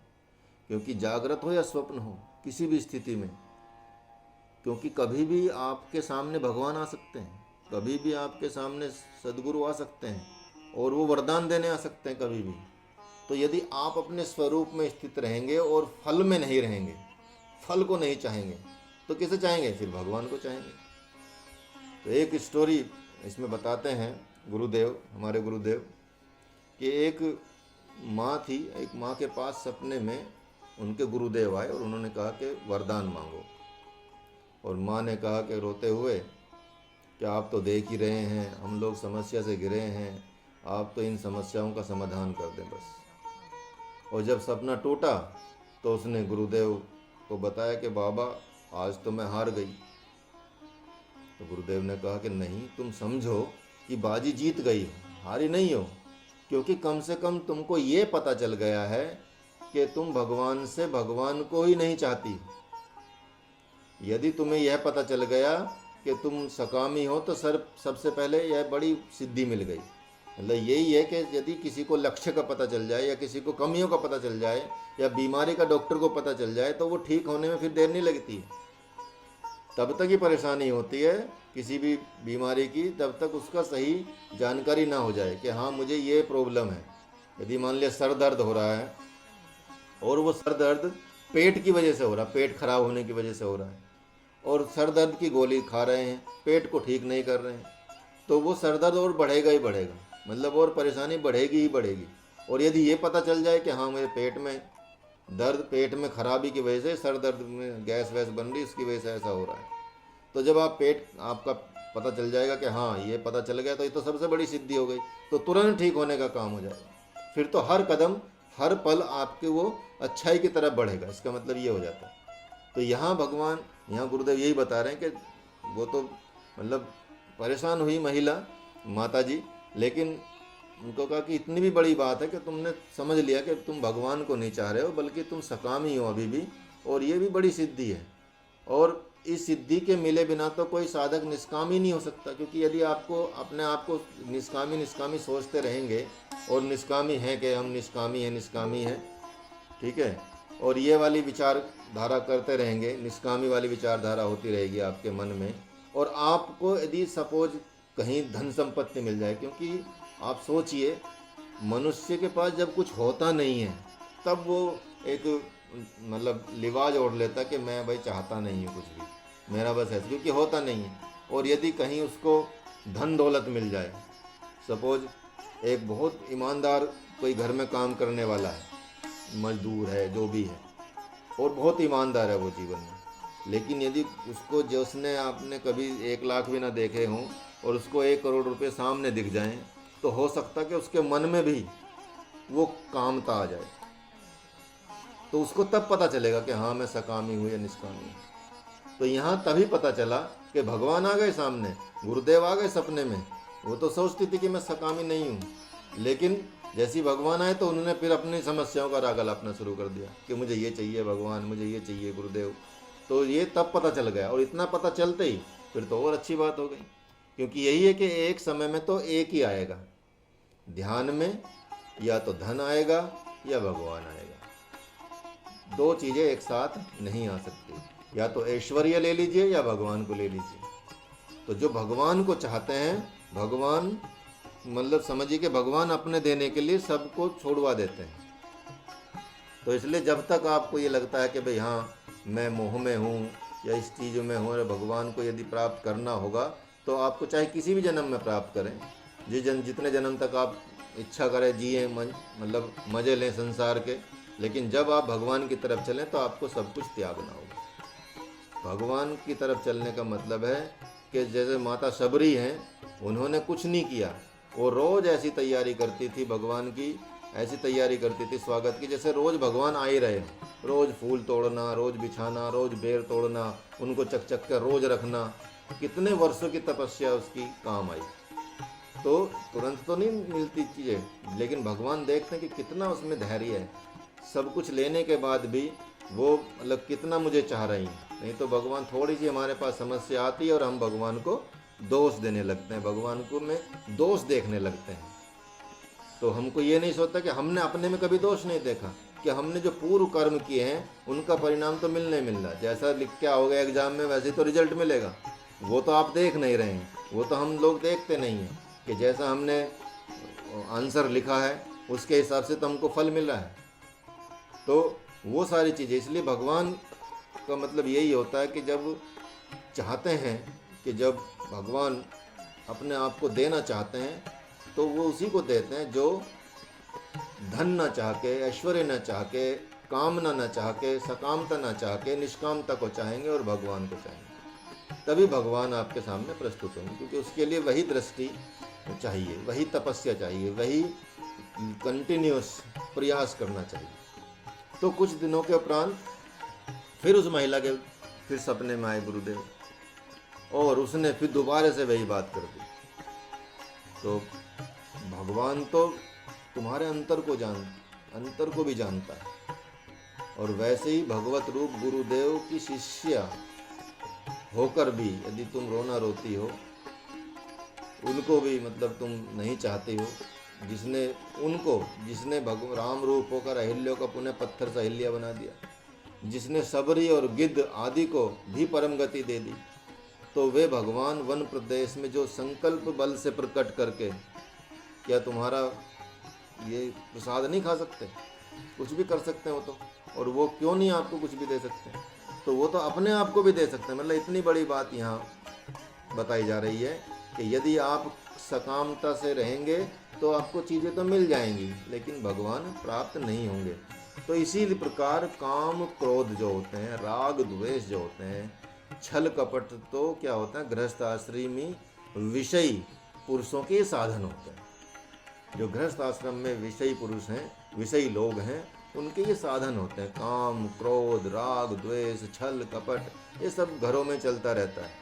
क्योंकि जागृत हो या स्वप्न हो किसी भी स्थिति में, क्योंकि कभी भी आपके सामने भगवान आ सकते हैं, कभी भी आपके सामने सदगुरु आ सकते हैं और वो वरदान देने आ सकते हैं कभी भी। तो यदि आप अपने स्वरूप में स्थित रहेंगे और फल में नहीं रहेंगे, फल को नहीं चाहेंगे, तो किसे चाहेंगे? फिर भगवान को चाहेंगे। तो एक स्टोरी इसमें बताते हैं गुरुदेव, हमारे गुरुदेव, कि एक माँ थी। एक माँ के पास सपने में उनके गुरुदेव आए और उन्होंने कहा कि वरदान मांगो। और माँ ने कहा कि रोते हुए कि आप तो देख ही रहे हैं हम लोग समस्या से घिरे हैं, आप तो इन समस्याओं का समाधान कर दें बस। और जब सपना टूटा तो उसने गुरुदेव को बताया कि बाबा आज तो मैं हार गई। तो गुरुदेव ने कहा कि नहीं, तुम समझो कि बाजी जीत गई हो, हारी नहीं हो, क्योंकि कम से कम तुमको ये पता चल गया है कि तुम भगवान से भगवान को ही नहीं चाहती। यदि तुम्हें यह पता चल गया कि तुम सकामी हो तो सबसे पहले यह बड़ी सिद्धि मिल गई। मतलब यही है कि यदि किसी को लक्ष्य का पता चल जाए या किसी को कमियों का पता चल जाए या बीमारी का डॉक्टर को पता चल जाए तो वो ठीक होने में फिर देर नहीं लगती है। तब तक ही परेशानी होती है किसी भी बीमारी की, तब तक उसका सही जानकारी ना हो जाए कि हाँ मुझे ये प्रॉब्लम है। यदि मान लिया सर दर्द हो रहा है और वो सर दर्द पेट की वजह से हो रहा है, पेट खराब होने की वजह से हो रहा है, और सर दर्द की गोली खा रहे हैं, पेट को ठीक नहीं कर रहे हैं, तो वो सर दर्द और बढ़ेगा ही बढ़ेगा, मतलब और परेशानी बढ़ेगी ही बढ़ेगी। और यदि ये पता चल जाए कि हाँ मेरे पेट में दर्द, पेट में खराबी की वजह से सर दर्द में गैस वैस बन रही, उसकी वजह से ऐसा हो रहा है, तो जब आप पेट आपका पता चल जाएगा कि हाँ ये पता चल गया तो ये तो सबसे बड़ी सिद्धि हो गई, तो तुरंत ठीक होने का काम हो जाएगा। फिर तो हर कदम हर पल आपके वो अच्छाई की तरफ बढ़ेगा, इसका मतलब ये हो जाता है। तो यहाँ भगवान, यहाँ गुरुदेव यही बता रहे हैं कि वो तो मतलब परेशान हुई महिला माता जी, लेकिन उनको कहा कि इतनी भी बड़ी बात है कि तुमने समझ लिया कि तुम भगवान को नहीं चाह रहे हो बल्कि तुम सकामी हो अभी भी, और ये भी बड़ी सिद्धि है। और इस सिद्धि के मिले बिना तो कोई साधक निष्कामी नहीं हो सकता, क्योंकि यदि आपको अपने आप को निष्कामी निष्कामी सोचते रहेंगे और निष्कामी हैं कि हम निष्कामी हैं, ठीक है, और ये वाली विचारधारा करते रहेंगे, निष्कामी वाली विचारधारा होती रहेगी आपके मन में। और आपको यदि सपोज कहीं धन संपत्ति मिल जाए, क्योंकि आप सोचिए मनुष्य के पास जब कुछ होता नहीं है तब वो एक मतलब लिवाज ओढ़ लेता कि मैं भाई चाहता नहीं हूँ कुछ भी, मेरा बस ऐसा, क्योंकि होता नहीं है। और यदि कहीं उसको धन दौलत मिल जाए, सपोज एक बहुत ईमानदार कोई घर में काम करने वाला है, मजदूर है, जो भी है, और बहुत ईमानदार है वो जीवन में, लेकिन यदि उसको जो उसने आपने कभी 1 लाख भी ना देखे हों और उसको 1 करोड़ रुपए सामने दिख जाएं, तो हो सकता कि उसके मन में भी वो कामता आ जाए। तो उसको तब पता चलेगा कि हाँ मैं सकामी हूँ या निष्कामी हूँ। तो यहाँ तभी पता चला कि भगवान आ गए सामने, गुरुदेव आ गए सपने में। वो तो सोचती थी कि मैं सकामी नहीं हूँ, लेकिन जैसी भगवान आए तो उन्होंने फिर अपनी समस्याओं का राग अलापना शुरू कर दिया कि मुझे ये चाहिए भगवान, मुझे ये चाहिए गुरुदेव। तो ये तब पता चल गया, और इतना पता चलते ही फिर तो और अच्छी बात हो गई, क्योंकि यही है कि एक समय में तो एक ही आएगा, ध्यान में या तो धन आएगा या भगवान आएगा। 2 चीज़ें एक साथ नहीं आ सकती, या तो ऐश्वर्य ले लीजिए या भगवान को ले लीजिए। तो जो भगवान को चाहते हैं, भगवान मतलब समझिए कि भगवान अपने देने के लिए सबको छोड़वा देते हैं। तो इसलिए जब तक आपको ये लगता है कि भाई हाँ मैं मोह में हूँ, या इस चीज़ में हो, भगवान को यदि प्राप्त करना होगा तो आपको चाहे किसी भी जन्म में प्राप्त करें, जितने जन्म तक आप इच्छा करें जिए, मतलब मज़े लें संसार के, लेकिन जब आप भगवान की तरफ चलें तो आपको सब कुछ त्यागना होगा। भगवान की तरफ चलने का मतलब है कि जैसे माता शबरी हैं, उन्होंने कुछ नहीं किया, वो रोज़ ऐसी तैयारी करती थी भगवान की, ऐसी तैयारी करती थी स्वागत की जैसे रोज़ भगवान आ ही रहे हो। रोज़ फूल तोड़ना, रोज़ बिछाना, रोज़ बेर तोड़ना, उनको चक चक कर रोज़ रखना, कितने वर्षों की तपस्या उसकी काम आई। तो तुरंत तो नहीं मिलती चीज़ें, लेकिन भगवान देखते हैं कि कितना उसमें धैर्य है, सब कुछ लेने के बाद भी वो मतलब कितना मुझे चाह रही हैं। नहीं तो भगवान थोड़ी सी हमारे पास समस्या आती है और हम भगवान को दोष देने लगते हैं, भगवान को में दोष देखने लगते हैं। तो हमको ये नहीं सोचता कि हमने अपने में कभी दोष नहीं देखा, कि हमने जो पूर्व कर्म किए हैं उनका परिणाम तो मिलना ही मिलना, जैसा लिख के आओगे एग्जाम में वैसे तो रिजल्ट मिलेगा। वो तो आप देख नहीं रहे हैं, वो तो हम लोग देखते नहीं हैं कि जैसा हमने आंसर लिखा है उसके हिसाब से तो हमको फल मिला है। तो वो सारी चीज़ें, इसलिए भगवान का मतलब यही होता है कि जब चाहते हैं कि जब भगवान अपने आप को देना चाहते हैं तो वो उसी को देते हैं जो धन न चाह के, ऐश्वर्य न चाह के, कामना न चाह के, सकामता न चाह के, निष्कामता को चाहेंगे और भगवान को चाहेंगे, तभी भगवान आपके सामने प्रस्तुत होंगे। क्योंकि उसके लिए वही दृष्टि चाहिए, वही तपस्या चाहिए, वही कंटिन्यूस प्रयास करना चाहिए। तो कुछ दिनों के उपरांत फिर उस महिला के फिर सपने में आए गुरुदेव, और उसने फिर दोबारा से वही बात कर दी। तो भगवान तो तुम्हारे अंतर को भी जानता है, और वैसे ही भगवत रूप गुरुदेव की शिष्या होकर भी यदि तुम रोना रोती हो, उनको भी मतलब तुम नहीं चाहती हो, जिसने भगवान राम रूप होकर अहिल्या का पुनः पत्थर से अहिल्या बना दिया, जिसने सबरी और गिद्ध आदि को भी परम गति दे दी, तो वे भगवान वन प्रदेश में जो संकल्प बल से प्रकट करके, क्या तुम्हारा ये प्रसाद नहीं खा सकते? कुछ भी कर सकते हो तो, और वो क्यों नहीं आपको कुछ भी दे सकते? तो वो तो अपने आप को भी दे सकते हैं। मतलब इतनी बड़ी बात यहाँ बताई जा रही है कि यदि आप सकामता से रहेंगे तो आपको चीज़ें तो मिल जाएंगी, लेकिन भगवान प्राप्त नहीं होंगे। तो इसी प्रकार काम क्रोध जो होते हैं, राग द्वेष जो होते हैं, छल कपट, तो क्या होता है, गृहस्थ आश्रम में विषयी पुरुषों के साधन होते हैं। जो गृहस्थ आश्रम में विषयी पुरुष हैं, विषयी लोग हैं, उनके ये साधन होते हैं। काम क्रोध राग द्वेष छल कपट, ये सब घरों में चलता रहता है।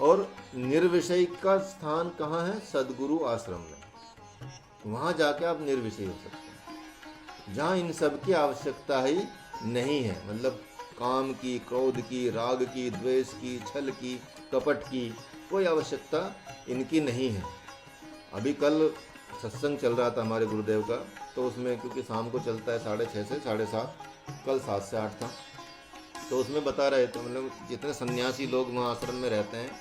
और निर्विषय का स्थान कहाँ है? सद्गुरु आश्रम में। वहाँ जाके आप निर्विषय हो सकते हैं, जहाँ इन सब की आवश्यकता ही नहीं है। मतलब काम की, क्रोध की, राग की, द्वेष की, छल की, कपट की कोई आवश्यकता इनकी नहीं है। अभी कल सत्संग चल रहा था हमारे गुरुदेव का, तो उसमें क्योंकि शाम को चलता है 6:30 से 7:30, कल 7 से 8 था, तो उसमें बता रहे थे मतलब जितने सन्यासी लोग वहाँ आश्रम में रहते हैं,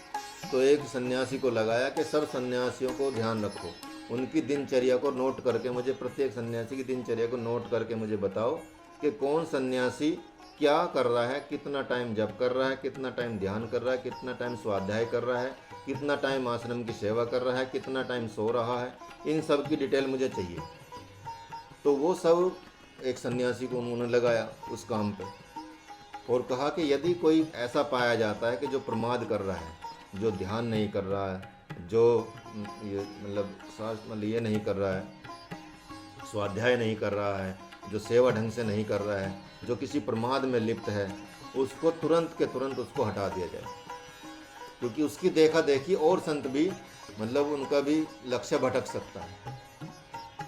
तो एक सन्यासी को लगाया कि सब सन्यासियों को ध्यान रखो, उनकी दिनचर्या को नोट करके मुझे, प्रत्येक सन्यासी की दिनचर्या को नोट करके मुझे बताओ कि कौन सन्यासी क्या कर रहा है, कितना टाइम जप कर रहा है, कितना टाइम ध्यान कर रहा है, कितना टाइम स्वाध्याय कर रहा है, कितना टाइम आश्रम की सेवा कर रहा है, कितना टाइम सो रहा है, इन सब की डिटेल मुझे चाहिए। तो वो सब एक सन्यासी को उन्होंने लगाया उस काम पे, और कहा कि यदि कोई ऐसा पाया जाता है कि जो प्रमाद कर रहा है, जो ध्यान नहीं कर रहा है, जो ये मतलब ये नहीं कर रहा है, स्वाध्याय नहीं कर रहा है, जो सेवा ढंग से नहीं कर रहा है, जो किसी प्रमाद में लिप्त है, उसको तुरंत के तुरंत उसको हटा दिया जाए। क्योंकि उसकी देखा देखी और संत भी मतलब उनका भी लक्ष्य भटक सकता है।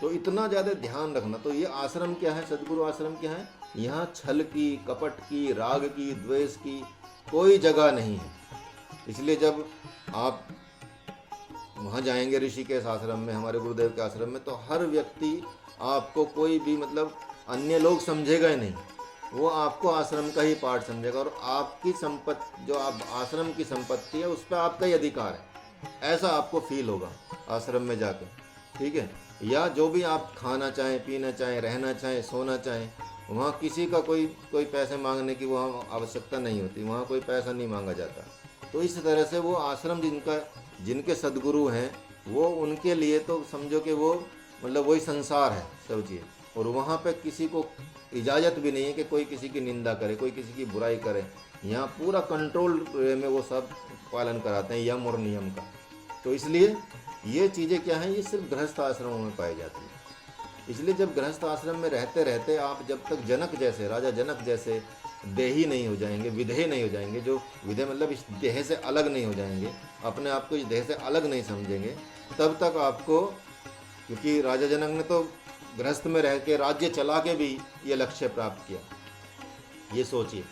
तो इतना ज़्यादा ध्यान रखना। तो ये आश्रम क्या है, सद्गुरु आश्रम क्या है, यहाँ छल की, कपट की, राग की, द्वेष की कोई जगह नहीं है। इसलिए जब आप वहाँ जाएंगे ऋषिकेश आश्रम में, हमारे गुरुदेव के आश्रम में, तो हर व्यक्ति आपको कोई भी मतलब अन्य लोग समझेगा ही नहीं, वो आपको आश्रम का ही पार्ट समझेगा, और आपकी संपत्ति, जो आप आश्रम की संपत्ति है, उस पर आपका ही अधिकार है, ऐसा आपको फील होगा आश्रम में जाकर। ठीक है, या जो भी आप खाना चाहें, पीना चाहें, रहना चाहें, सोना चाहें, वहाँ किसी का कोई कोई पैसे मांगने की वहाँ आवश्यकता नहीं होती, वहाँ कोई पैसा नहीं मांगा जाता। तो इस तरह से वो आश्रम जिनके सद्गुरु हैं वो उनके लिए तो समझो कि वो मतलब वही संसार है समझिए। और वहाँ पे किसी को इजाज़त भी नहीं है कि कोई किसी की निंदा करे, कोई किसी की बुराई करे। यहाँ पूरा कंट्रोल में वो सब पालन कराते हैं यम और नियम का। तो इसलिए ये चीज़ें क्या हैं, ये सिर्फ गृहस्थ आश्रमों में पाई जाती हैं। इसलिए जब गृहस्थ आश्रम में रहते रहते आप जब तक जनक जैसे, राजा जनक जैसे देही नहीं हो जाएंगे, विधेय नहीं हो जाएंगे, जो विधेय मतलब इस देह से अलग नहीं हो जाएंगे, अपने आप को इस देह से अलग नहीं समझेंगे, तब तक आपको, क्योंकि राजा जनक ने तो गृहस्थ में रह के राज्य चला के भी ये लक्ष्य प्राप्त किया, ये सोचिए,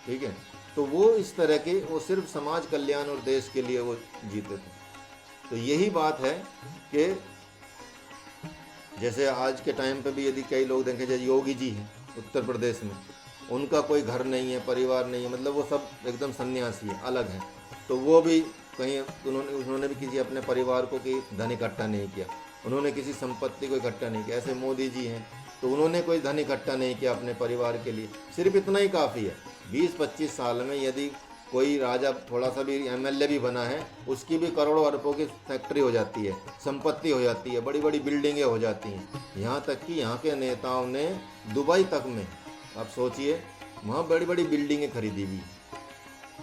ठीक है। तो वो इस तरह के वो सिर्फ समाज कल्याण और देश के लिए वो जीते थे। तो यही बात है कि जैसे आज के टाइम पे भी यदि कई लोग देखें, जैसे योगी जी हैं उत्तर प्रदेश में, उनका कोई घर नहीं है, परिवार नहीं है, मतलब वो सब एकदम सन्यासी है, अलग है। तो वो भी कहीं उन्होंने भी किसी अपने परिवार को कि धन इकट्ठा नहीं किया, उन्होंने किसी संपत्ति को इकट्ठा नहीं किया। ऐसे मोदी जी हैं तो उन्होंने कोई धन इकट्ठा नहीं किया अपने परिवार के लिए, सिर्फ इतना ही काफ़ी है। 20-25 साल में यदि कोई राजा थोड़ा सा भी एमएलए भी बना है, उसकी भी करोड़ों अरबों की फैक्ट्री हो जाती है, संपत्ति हो जाती है, बड़ी बड़ी बिल्डिंगें हो जाती हैं। यहाँ तक कि यहाँ के नेताओं ने दुबई तक में, आप सोचिए, वहाँ बड़ी बड़ी बिल्डिंगें खरीदी हुई।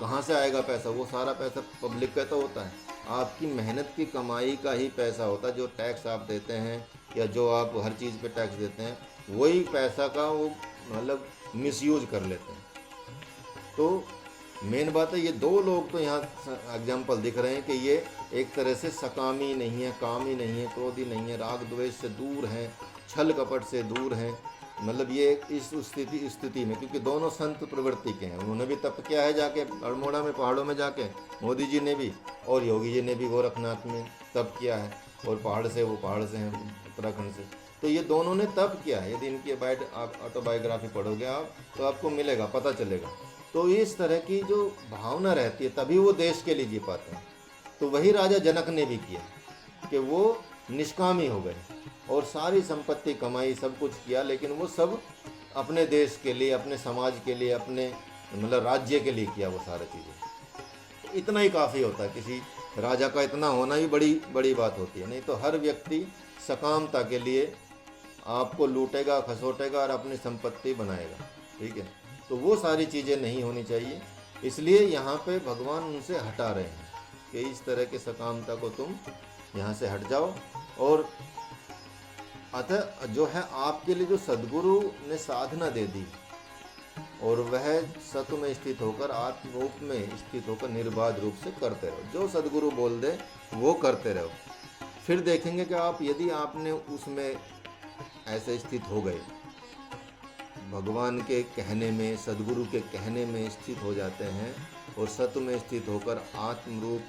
कहाँ से आएगा पैसा? वो सारा पैसा पब्लिक का तो होता है, आपकी मेहनत की कमाई का ही पैसा होता है। जो टैक्स आप देते हैं या जो आप हर चीज़ पे टैक्स देते हैं, वही पैसा का वो मतलब मिसयूज कर लेते हैं। तो मेन बात है, ये दो लोग तो यहाँ एग्जाम्पल दिख रहे हैं कि ये एक तरह से सकामी नहीं है, कामी नहीं है, क्रोधी नहीं है, राग द्वेष से दूर हैं, छल कपट से दूर हैं। मतलब ये इस स्थिति में, क्योंकि दोनों संत प्रवृत्ति के हैं, उन्होंने भी तप किया है जाके अल्मोड़ा में, पहाड़ों में जाके, मोदी जी ने भी, और योगी जी ने भी गोरखनाथ में तप किया है, और पहाड़ से हैं उत्तराखंड से। तो ये दोनों ने तप किया है। यदि इनकी आप ऑटोबायोग्राफी पढ़ोगे आप तो आपको मिलेगा, पता चलेगा। तो इस तरह की जो भावना रहती है तभी वो देश के लिए जी पाते हैं। तो वही राजा जनक ने भी किया कि वो निष्कामी हो गए और सारी संपत्ति कमाई, सब कुछ किया, लेकिन वो सब अपने देश के लिए, अपने समाज के लिए, अपने मतलब राज्य के लिए किया वो सारी चीज़ें। इतना ही काफ़ी होता है, किसी राजा का इतना होना ही बड़ी बड़ी बात होती है। नहीं तो हर व्यक्ति सकामता के लिए आपको लूटेगा, खसोटेगा और अपनी संपत्ति बनाएगा, ठीक है। तो वो सारी चीज़ें नहीं होनी चाहिए। इसलिए यहाँ पे भगवान उनसे हटा रहे हैं कि इस तरह के सकामता को तुम यहाँ से हट जाओ। और अतः जो है आपके लिए जो सद्गुरु ने साधना दे दी, और वह सत्व में स्थित होकर, आत्म रूप में स्थित होकर निर्बाध रूप से करते रहो। जो सद्गुरु बोल दे वो करते रहो। फिर देखेंगे कि आप, यदि आपने उसमें ऐसे स्थित हो गए, भगवान के कहने में, सद्गुरु के कहने में स्थित हो जाते हैं और सत्व में स्थित होकर, आत्म रूप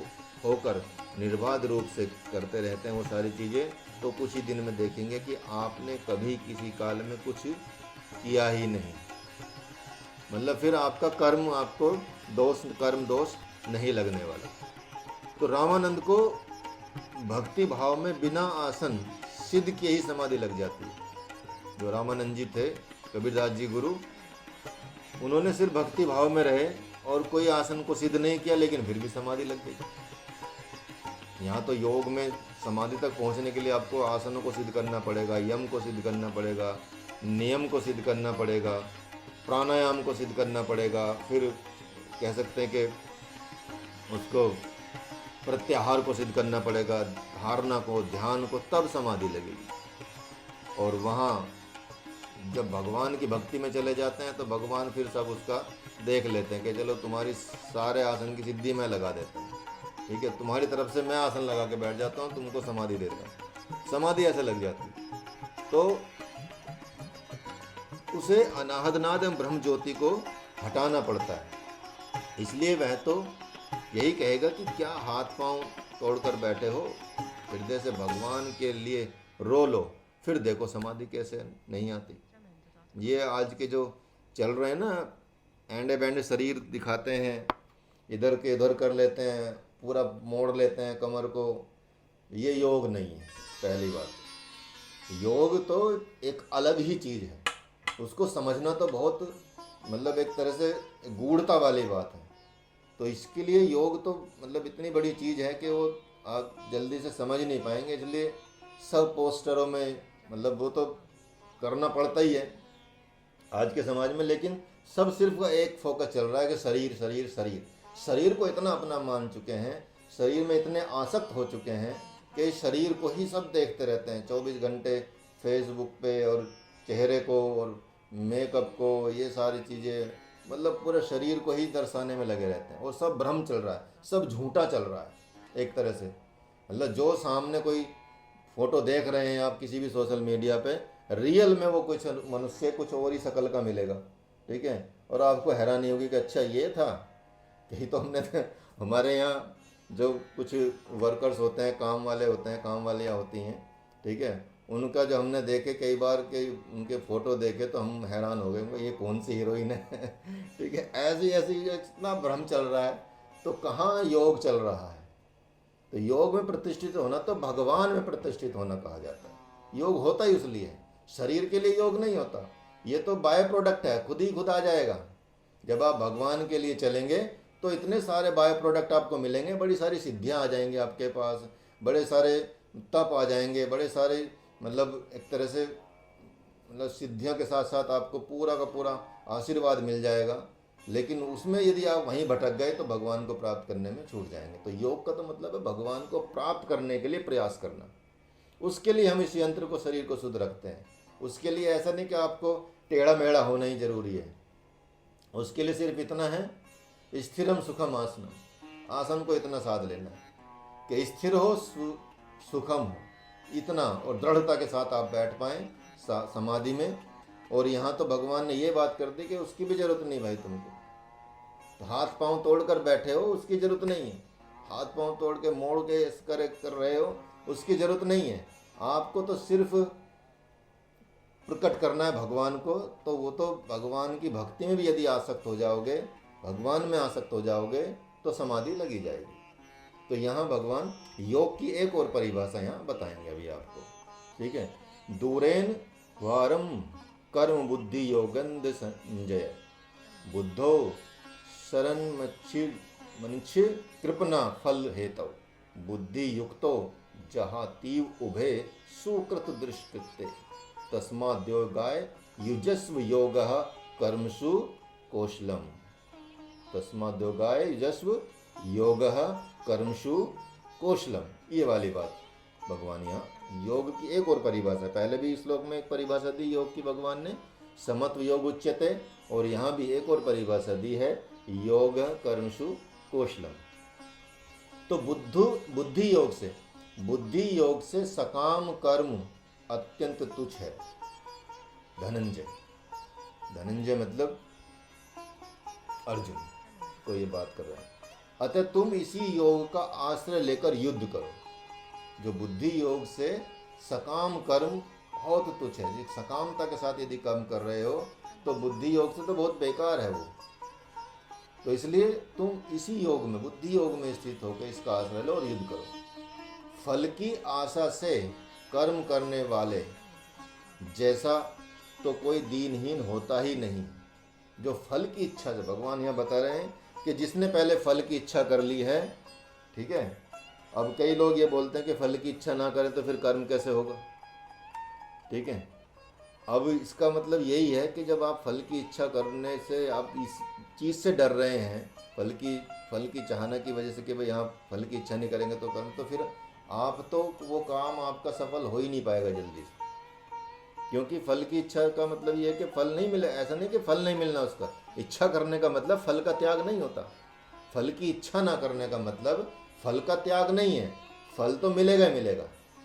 होकर निर्बाध रूप से करते रहते हैं वो सारी चीज़ें, तो कुछ ही दिन में देखेंगे कि आपने कभी किसी काल में कुछ किया ही नहीं। मतलब फिर आपका कर्म, आपको कर्म दोष नहीं लगने वाला। तो रामानंद को भक्ति भाव में बिना आसन सिद्ध किए ही समाधि लग जाती है। जो रामानंद जी थे, कबीरदास जी गुरु, उन्होंने सिर्फ भक्ति भाव में रहे और कोई आसन को सिद्ध नहीं किया, लेकिन फिर भी समाधि लग गई। यहाँ तो योग में समाधि तक पहुँचने के लिए आपको आसनों को सिद्ध करना पड़ेगा, यम को सिद्ध करना पड़ेगा, नियम को सिद्ध करना पड़ेगा, प्राणायाम को सिद्ध करना पड़ेगा, फिर कह सकते हैं कि उसको प्रत्याहार को सिद्ध करना पड़ेगा, धारणा को, ध्यान को, तब समाधि लगेगी। और वहाँ जब भगवान की भक्ति में चले जाते हैं तो भगवान फिर सब उसका देख लेते हैं कि चलो तुम्हारी सारे आसन की सिद्धि मैं लगा देता हूँ, ठीक है, तुम्हारी तरफ से मैं आसन लगा के बैठ जाता हूँ, तुमको समाधि देता हूँ। समाधि ऐसे लग जाती, तो उसे अनाहदनाद एवं ब्रह्म ज्योति को हटाना पड़ता है। इसलिए वह तो यही कहेगा कि क्या हाथ पांव तोड़कर बैठे हो, हृदय से भगवान के लिए रो लो, फिर देखो समाधि कैसे नहीं आती। ये आज के जो चल रहे हैं ना, एंडे बैंडे शरीर दिखाते हैं, इधर के इधर कर लेते हैं, पूरा मोड़ लेते हैं कमर को, ये योग नहीं है। पहली बात, योग तो एक अलग ही चीज़ है, उसको समझना तो बहुत मतलब एक तरह से गूढ़ता वाली बात है। तो इसके लिए योग तो मतलब इतनी बड़ी चीज़ है कि वो आप जल्दी से समझ नहीं पाएंगे, इसलिए सब पोस्टरों में मतलब वो तो करना पड़ता ही है आज के समाज में। लेकिन सब सिर्फ एक फोकस चल रहा है कि शरीर शरीर शरीर। शरीर को इतना अपना मान चुके हैं, शरीर में इतने आसक्त हो चुके हैं कि शरीर को ही सब देखते रहते हैं 24 घंटे फेसबुक पे, और चेहरे को और मेकअप को, ये सारी चीज़ें मतलब पूरे शरीर को ही दर्शाने में लगे रहते हैं। और सब भ्रम चल रहा है, सब झूठा चल रहा है एक तरह से। मतलब जो सामने कोई फ़ोटो देख रहे हैं आप किसी भी सोशल मीडिया पे, रियल में वो कुछ मनुष्य कुछ और ही शक्ल का मिलेगा, ठीक है। और आपको हैरानी होगी कि अच्छा ये था, यही तो हमने हमारे यहाँ जो कुछ वर्कर्स होते हैं, काम वाले होते हैं, काम वालियाँ होती हैं, ठीक है, उनका जो हमने देखे कई बार के उनके फ़ोटो देखे तो हम हैरान हो गए, ये कौन सी हीरोइन है ठीक है। ऐसी ऐसी इतना भ्रम चल रहा है, तो कहाँ योग चल रहा है। तो योग में प्रतिष्ठित होना तो भगवान में प्रतिष्ठित होना कहा जाता है। योग होता ही इसलिए है, शरीर के लिए योग नहीं होता, ये तो बाय प्रोडक्ट है, खुद ही खुद आ जाएगा। जब आप भगवान के लिए चलेंगे तो इतने सारे बाय प्रोडक्ट आपको मिलेंगे, बड़ी सारी सिद्धियां आ जाएंगी आपके पास, बड़े सारे तप आ जाएंगे, बड़े सारे मतलब एक तरह से मतलब सिद्धियों के साथ साथ आपको पूरा का पूरा आशीर्वाद मिल जाएगा। लेकिन उसमें यदि आप वहीं भटक गए तो भगवान को प्राप्त करने में छूट जाएंगे। तो योग का तो मतलब है भगवान को प्राप्त करने के लिए प्रयास करना। उसके लिए हम इस यंत्र को, शरीर को शुद्ध रखते हैं। उसके लिए ऐसा नहीं कि आपको टेढ़ा मेढ़ा होना ही जरूरी है, उसके लिए सिर्फ इतना है स्थिरम सुखम आसनम। आसन को इतना साध लेना है कि स्थिर हो, सुखम हो, इतना, और दृढ़ता के साथ आप बैठ पाएँ समाधि में। और यहाँ तो भगवान ने ये बात कर दी कि उसकी भी जरूरत नहीं भाई, तुमको तो हाथ पांव तोड़ कर बैठे हो उसकी जरूरत नहीं है, हाथ पांव तोड़ के मोड़ के इस कर रहे हो उसकी जरूरत नहीं है। आपको तो सिर्फ प्रकट करना है भगवान को। तो वो तो भगवान की भक्ति में भी यदि आसक्त हो जाओगे, भगवान में आसक्त हो जाओगे तो समाधि लगी जाएगी। तो यहाँ भगवान योग की एक और परिभाषा यहाँ बताएंगे अभी आपको, ठीक है। दूरेन वारम कर्म बुद्धि योगंद संजय बुद्धो शरण मच्छी कृपना फल हेतव बुद्धि युक्तो जहाँ तीव उभे सुकृत दृष्टते तस्माद्योगाय युजस्व योगः कर्मसु कौशलम। तस्माद्योगाय युजस्व योगः कर्मसु कौशलम, ये वाली बात भगवान यहाँ योग की एक और परिभाषा, पहले भी इस श्लोक में एक परिभाषा दी योग की भगवान ने, समत्व योग उच्यते, और यहाँ भी एक और परिभाषा दी है योग कर्मसु कौशलम। तो बुद्धि योग से सकाम कर्म अत्यंत तुच्छ है। धनंजय मतलब अर्जुन को ये बात कर रहे हैं। अतः तुम इसी योग का आश्रय लेकर युद्ध करो। जो बुद्धि योग से सकाम कर्म बहुत तुच्छ है, सकामता के साथ यदि कर्म कर रहे हो तो बुद्धि योग से तो बहुत बेकार है वो। तो इसलिए तुम इसी योग में, बुद्धि योग में स्थित होकर इसका आश्रय लो और युद्ध करो। फल की आशा से कर्म करने वाले जैसा तो कोई दीनहीन होता ही नहीं। जो फल की इच्छा से, भगवान यहाँ बता रहे हैं कि जिसने पहले फल की इच्छा कर ली है, ठीक है। अब कई लोग ये बोलते हैं कि फल की इच्छा ना करें तो फिर कर्म कैसे होगा, ठीक है। अब इसका मतलब यही है कि जब आप फल की इच्छा करने से, आप इस चीज़ से डर रहे हैं, फल की चाहना की वजह से कि भाई यहाँ फल की इच्छा नहीं करेंगे तो कर्म, तो फिर आप तो वो काम आपका सफल हो ही नहीं पाएगा जल्दी से। क्योंकि फल की इच्छा का मतलब ये है कि फल नहीं मिले, ऐसा नहीं कि फल नहीं मिलना उसका। इच्छा करने का मतलब फल का त्याग नहीं होता। फल की इच्छा ना करने का मतलब फल का त्याग नहीं है, फल तो मिलेगा ही मिलेगा।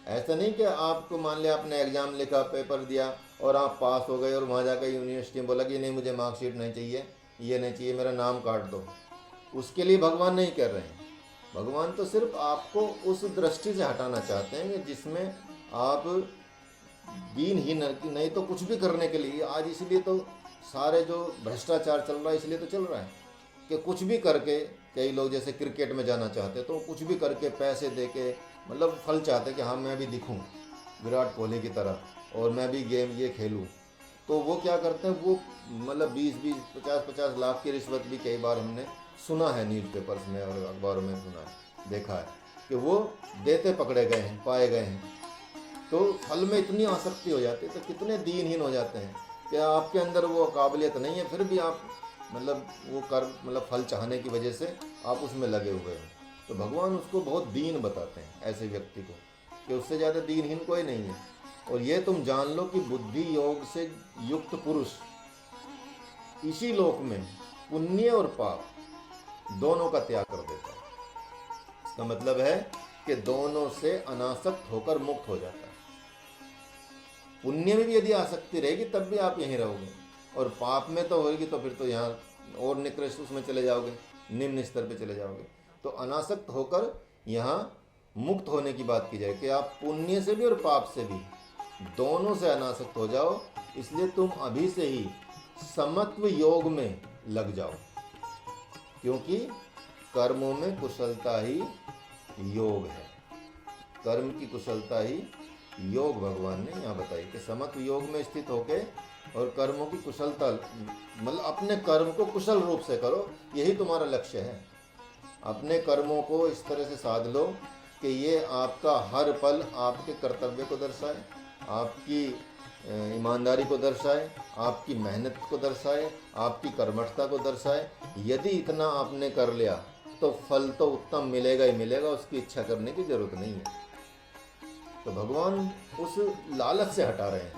ऐसा नहीं कि आपको मान लिया आपने एग्ज़ाम लिखा, पेपर दिया और आप पास हो गए और वहाँ जाकर यूनिवर्सिटी में बोला कि नहीं मुझे मार्कशीट नहीं चाहिए, ये नहीं चाहिए, मेरा नाम काट दो। उसके लिए भगवान नहीं कर रहे हैं। भगवान तो सिर्फ आपको उस दृष्टि से हटाना चाहते हैं कि जिसमें आप दीनहीन, नहीं तो कुछ भी करने के लिए आज, इसलिए तो सारे जो भ्रष्टाचार चल रहा है इसलिए तो चल रहा है कि कुछ भी करके, कई लोग जैसे क्रिकेट में जाना चाहते हैं तो कुछ भी करके पैसे दे के मतलब फल चाहते हैं कि हाँ मैं भी दिखूं विराट कोहली की तरह और मैं भी गेम ये खेलूं, तो वो क्या करते हैं, वो मतलब 20-20, 50-50 लाख की रिश्वत भी कई बार हमने सुना है, न्यूज़पेपर्स में और अखबारों में सुना है, देखा है कि वो देते पकड़े गए हैं, पाए गए हैं। तो फल में इतनी आसक्ति हो जाती है, तो कितने दीनहीन हो जाते हैं कि आपके अंदर वो काबिलियत नहीं है, फिर भी आप मतलब वो कर मतलब फल चाहने की वजह से आप उसमें लगे हुए हो। तो भगवान उसको बहुत दीन बताते हैं ऐसे व्यक्ति को, कि उससे ज़्यादा दीनहीन कोई नहीं है। और ये तुम जान लो कि बुद्धि योग से युक्त पुरुष इसी लोक में पुण्य और पाप दोनों का त्याग कर देता है। इसका मतलब है कि दोनों से अनासक्त होकर मुक्त हो जाता है। पुण्य में भी यदि आसक्ति रहेगी तब भी आप यहीं रहोगे, और पाप में तो होगी तो फिर तो यहाँ और निकृष्ट उसमें चले जाओगे, निम्न स्तर पे चले जाओगे। तो अनासक्त होकर यहाँ मुक्त होने की बात की जाए कि आप पुण्य से भी और पाप से भी दोनों से अनासक्त हो जाओ। इसलिए तुम अभी से ही समत्व योग में लग जाओ, क्योंकि कर्मों में कुशलता ही योग है। कर्म की कुशलता ही योग भगवान ने यहाँ बताई कि समत्व योग में स्थित होके और कर्मों की कुशलता, मतलब अपने कर्म को कुशल रूप से करो, यही तुम्हारा लक्ष्य है। अपने कर्मों को इस तरह से साध लो कि ये आपका हर पल आपके कर्तव्य को दर्शाए, आपकी ईमानदारी को दर्शाए, आपकी मेहनत को दर्शाए, आपकी कर्मठता को दर्शाए। यदि इतना आपने कर लिया तो फल तो उत्तम मिलेगा ही मिलेगा, उसकी इच्छा करने की जरूरत नहीं है। तो भगवान उस लालच से हटा रहे हैं,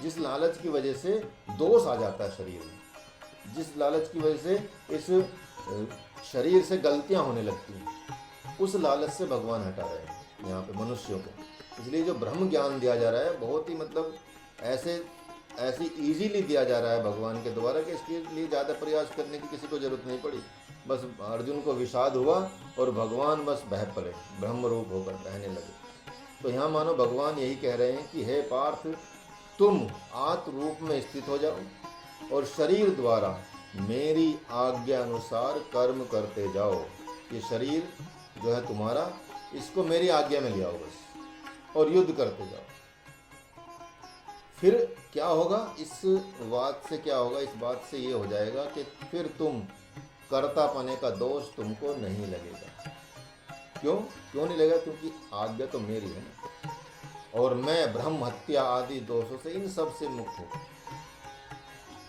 जिस लालच की वजह से दोष आ जाता है शरीर में, जिस लालच की वजह से इस शरीर से गलतियां होने लगती हैं, उस लालच से भगवान हटा रहे हैं यहाँ पे मनुष्यों को। इसलिए जो ब्रह्म ज्ञान दिया जा रहा है बहुत ही मतलब ऐसी इजीली दिया जा रहा है भगवान के द्वारा कि इसके लिए ज़्यादा प्रयास करने की किसी को जरूरत नहीं पड़ी। बस अर्जुन को विषाद हुआ और भगवान बस बह पड़े, ब्रह्म रूप होकर बहने लगे। तो यहाँ मानो भगवान यही कह रहे हैं कि हे पार्थ, तुम आत्म रूप में स्थित हो जाओ और शरीर द्वारा मेरी आज्ञा अनुसार कर्म करते जाओ। ये शरीर जो है तुम्हारा, इसको मेरी आज्ञा में ले आओ बस, और युद्ध करते जाओ। फिर क्या होगा, इस बात से क्या होगा, इस बात से ये हो जाएगा कि फिर तुम कर्तापने का दोष तुमको नहीं लगेगा। क्यों नहीं लगेगा? क्योंकि आज्ञा तो मेरी है ना, और मैं ब्रह्म हत्या आदि दोषों से, इन सब से मुक्त हूँ।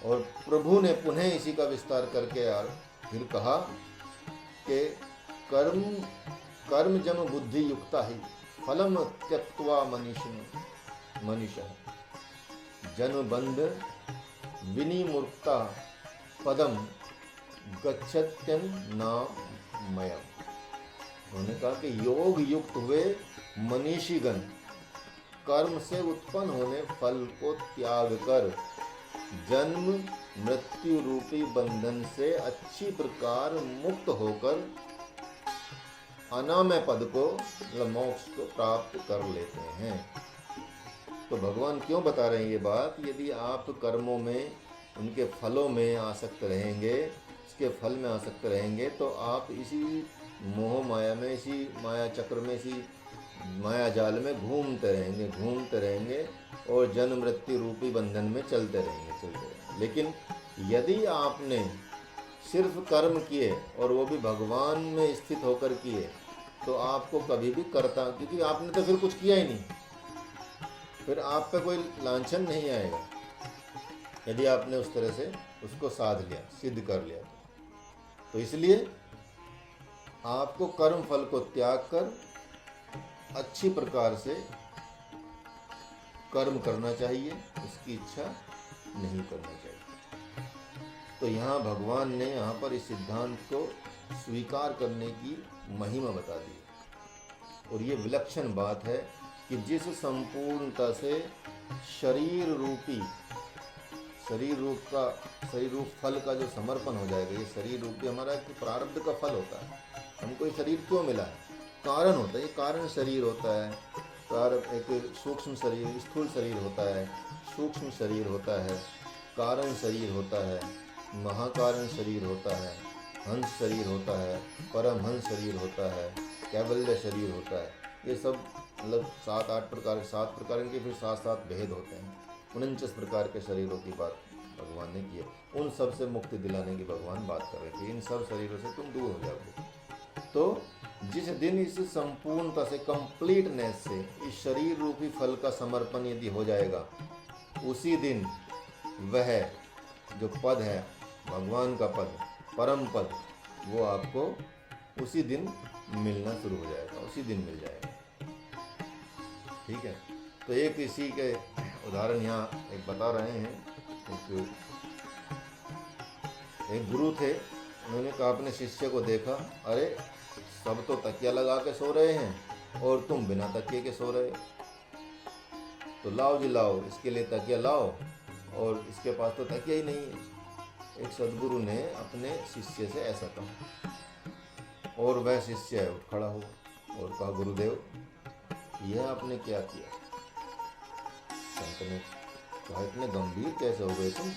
और प्रभु ने पुनः इसी का विस्तार करके यार फिर कहा कि कर्म जम बुद्धि युक्ता ही फलम त्यक्त्वा मनीषः जन बंध विनिमुक्ता पदम गच्छत्यन नाम मयम। उन्होंने कहा कि योग युक्त हुए मनीषीगण कर्म से उत्पन्न होने फल को त्याग कर जन्म मृत्यु रूपी बंधन से अच्छी प्रकार मुक्त होकर अनामय पद को, मतलब मोक्ष को प्राप्त कर लेते हैं। तो भगवान क्यों बता रहे हैं ये बात? यदि आप कर्मों में, उनके फलों में आसक्त रहेंगे, इसके फल में आसक्त रहेंगे, तो आप इसी मोह माया में, इसी माया चक्र में, इसी माया जाल में घूमते रहेंगे और जन्म मृत्यु रूपी बंधन में चलते रहेंगे। लेकिन यदि आपने सिर्फ कर्म किए और वो भी भगवान में स्थित होकर किए, तो आपको कभी भी करता, क्योंकि आपने तो फिर कुछ किया ही नहीं, फिर आप पे कोई लांछन नहीं आएगा यदि आपने उस तरह से उसको साध लिया, सिद्ध कर लिया। तो इसलिए आपको कर्म फल को त्याग कर अच्छी प्रकार से कर्म करना चाहिए, उसकी इच्छा नहीं करना चाहिए। तो यहाँ भगवान ने यहाँ पर इस सिद्धांत को स्वीकार करने की महिमा बता दी। और ये विलक्षण बात है कि जिस संपूर्णता से शरीर रूप फल का जो समर्पण हो जाएगा, ये शरीर रूपी हमारा एक प्रारब्ध का फल होता है। हमको ये शरीर क्यों मिला है? कारण होता है, ये कारण शरीर होता है। एक सूक्ष्म शरीर, स्थूल शरीर होता है, सूक्ष्म शरीर होता है, कारण शरीर होता है, महाकारण शरीर होता है, हंस शरीर होता है, परमहंस शरीर होता है, कैवल्य शरीर होता है। ये सब मतलब 7 प्रकार के फिर 7 भेद होते हैं। 49 प्रकार के शरीरों की बात भगवान ने की है। उन सब से मुक्ति दिलाने की भगवान बात कर रहे थे। इन सब शरीरों से तुम दूर हो जाओगे। तो जिस दिन इस संपूर्णता से, कंप्लीटनेस से इस शरीर रूपी फल का समर्पण यदि हो जाएगा, उसी दिन वह जो पद है भगवान का पद, परम पद, वो आपको उसी दिन मिलना शुरू हो जाएगा, उसी दिन मिल जाएगा। ठीक है। तो एक इसी के उदाहरण यहाँ एक बता रहे हैं। एक गुरु थे, उन्होंने कहा अपने शिष्य को देखा, अरे सब तो तकिया लगा के सो रहे हैं और तुम बिना तकिए के सो रहे हो, तो लाओ जी लाओ, इसके लिए तकिया लाओ, और इसके पास तो तकिया ही नहीं है। एक सदगुरु ने अपने शिष्य से ऐसा कहा, और वह शिष्य उठ खड़ा हुआ और कहा, गुरुदेव यह आपने क्या किया? संत ने कहा, इतने गंभीर कैसे हो गए तुम?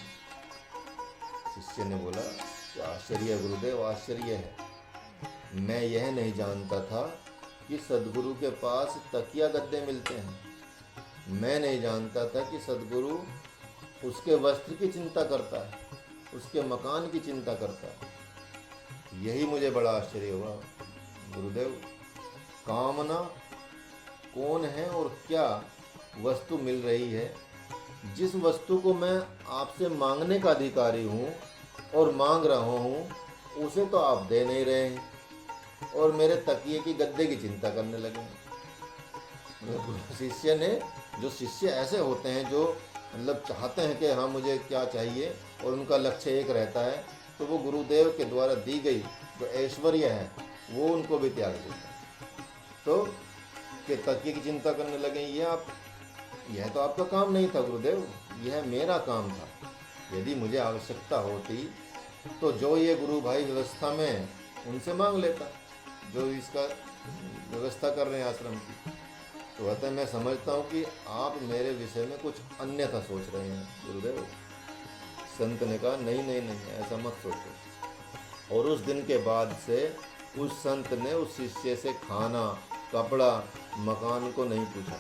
शिष्य ने बोला कि आश्चर्य गुरुदेव, आश्चर्य है। मैं यह नहीं जानता था कि सदगुरु के पास तकिया गद्दे मिलते हैं। मैं नहीं जानता था कि सदगुरु उसके वस्त्र की चिंता करता है, उसके मकान की चिंता करता है। यही मुझे बड़ा आश्चर्य हुआ गुरुदेव। कामना कौन है और क्या वस्तु मिल रही है? जिस वस्तु को मैं आपसे मांगने का अधिकारी हूँ और मांग रहा हूँ, उसे तो आप दे नहीं रहे हैं, और मेरे तकिए की गद्दे की चिंता करने लगे। शिष्य ने, जो शिष्य ऐसे होते हैं जो मतलब चाहते हैं कि हाँ मुझे क्या चाहिए, और उनका लक्ष्य एक रहता है, तो वो गुरुदेव के द्वारा दी गई जो ऐश्वर्य है वो उनको भी त्याग देते हैं। तो कि तकिए की चिंता करने लगे, यह तो आपका काम नहीं था गुरुदेव, यह मेरा काम था। यदि मुझे आवश्यकता होती तो जो ये गुरु भाई व्यवस्था में उनसे मांग लेता, जो इसका व्यवस्था कर रहे हैं आश्रम की। तो कहते हैं मैं समझता हूँ कि आप मेरे विषय में कुछ अन्यथा सोच रहे हैं गुरुदेव। संत ने कहा नहीं नहीं नहीं, ऐसा मत सोचो। और उस दिन के बाद से उस संत ने उस शिष्य से खाना, कपड़ा, मकान को नहीं पूछा।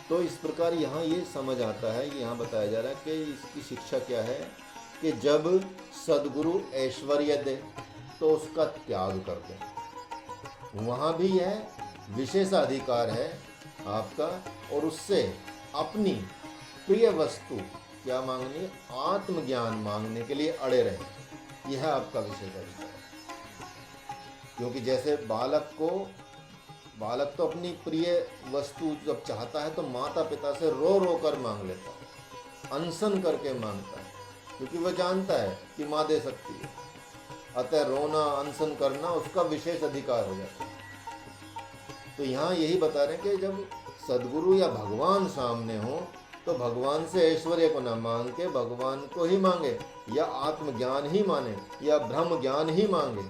तो इस प्रकार यहाँ ये समझ आता है, यहाँ बताया जा रहा है कि इसकी शिक्षा क्या है कि जब सदगुरु ऐश्वर्य दे तो उसका त्याग कर दे। वहाँ भी यह विशेषाधिकार है आपका, और उससे अपनी प्रिय वस्तु क्या मांगनी है? आत्मज्ञान मांगने के लिए अड़े रहे। यह आपका विशेषाधिकार है। क्योंकि जैसे बालक तो अपनी प्रिय वस्तु जब चाहता है तो माता पिता से रो रो कर मांग लेता है, अनशन करके मांगता है, क्योंकि वह जानता है कि माँ दे सकती है। अतः रोना, अनशन करना उसका विशेष अधिकार हो जाता है। तो यहाँ यही बता रहे हैं कि जब सदगुरु या भगवान सामने हो तो भगवान से ऐश्वर्य को न मांग के भगवान को ही मांगे, या आत्मज्ञान ही माने, या ब्रह्म ज्ञान ही मांगे।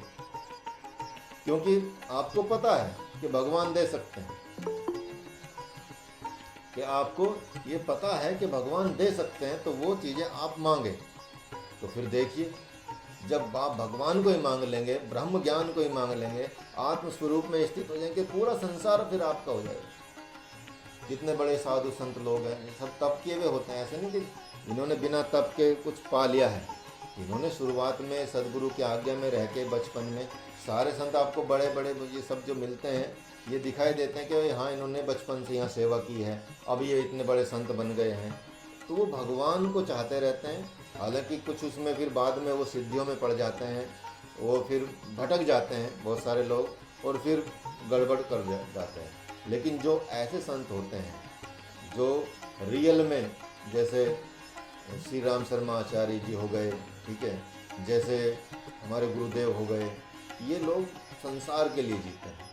क्योंकि आपको पता है कि भगवान दे सकते हैं, कि आपको ये पता है कि भगवान दे सकते हैं, तो वो चीज़ें आप मांगे। तो फिर देखिए, जब आप भगवान को ही मांग लेंगे, ब्रह्म ज्ञान को ही मांग लेंगे, आत्म स्वरूप में स्थित हो जाएंगे, पूरा संसार फिर आपका हो जाएगा। जितने बड़े साधु संत लोग हैं सब तप किए हुए होते हैं, ऐसे नहीं कि इन्होंने बिना तप के कुछ पा लिया है। इन्होंने शुरुआत में सदगुरु की आज्ञा में रह के बचपन में, सारे संत आपको बड़े बड़े ये सब जो मिलते हैं ये दिखाई देते हैं कि हाँ इन्होंने बचपन से यहाँ सेवा की है, अब ये इतने बड़े संत बन गए हैं। तो वो भगवान को चाहते रहते हैं। हालांकि कुछ उसमें फिर बाद में वो सिद्धियों में पड़ जाते हैं, वो फिर भटक जाते हैं बहुत सारे लोग, और फिर गड़बड़ कर जाते हैं। लेकिन जो ऐसे संत होते हैं जो रियल में, जैसे श्री राम शर्मा आचार्य जी हो गए, ठीक है, जैसे हमारे गुरुदेव हो गए, ये लोग संसार के लिए जीते हैं।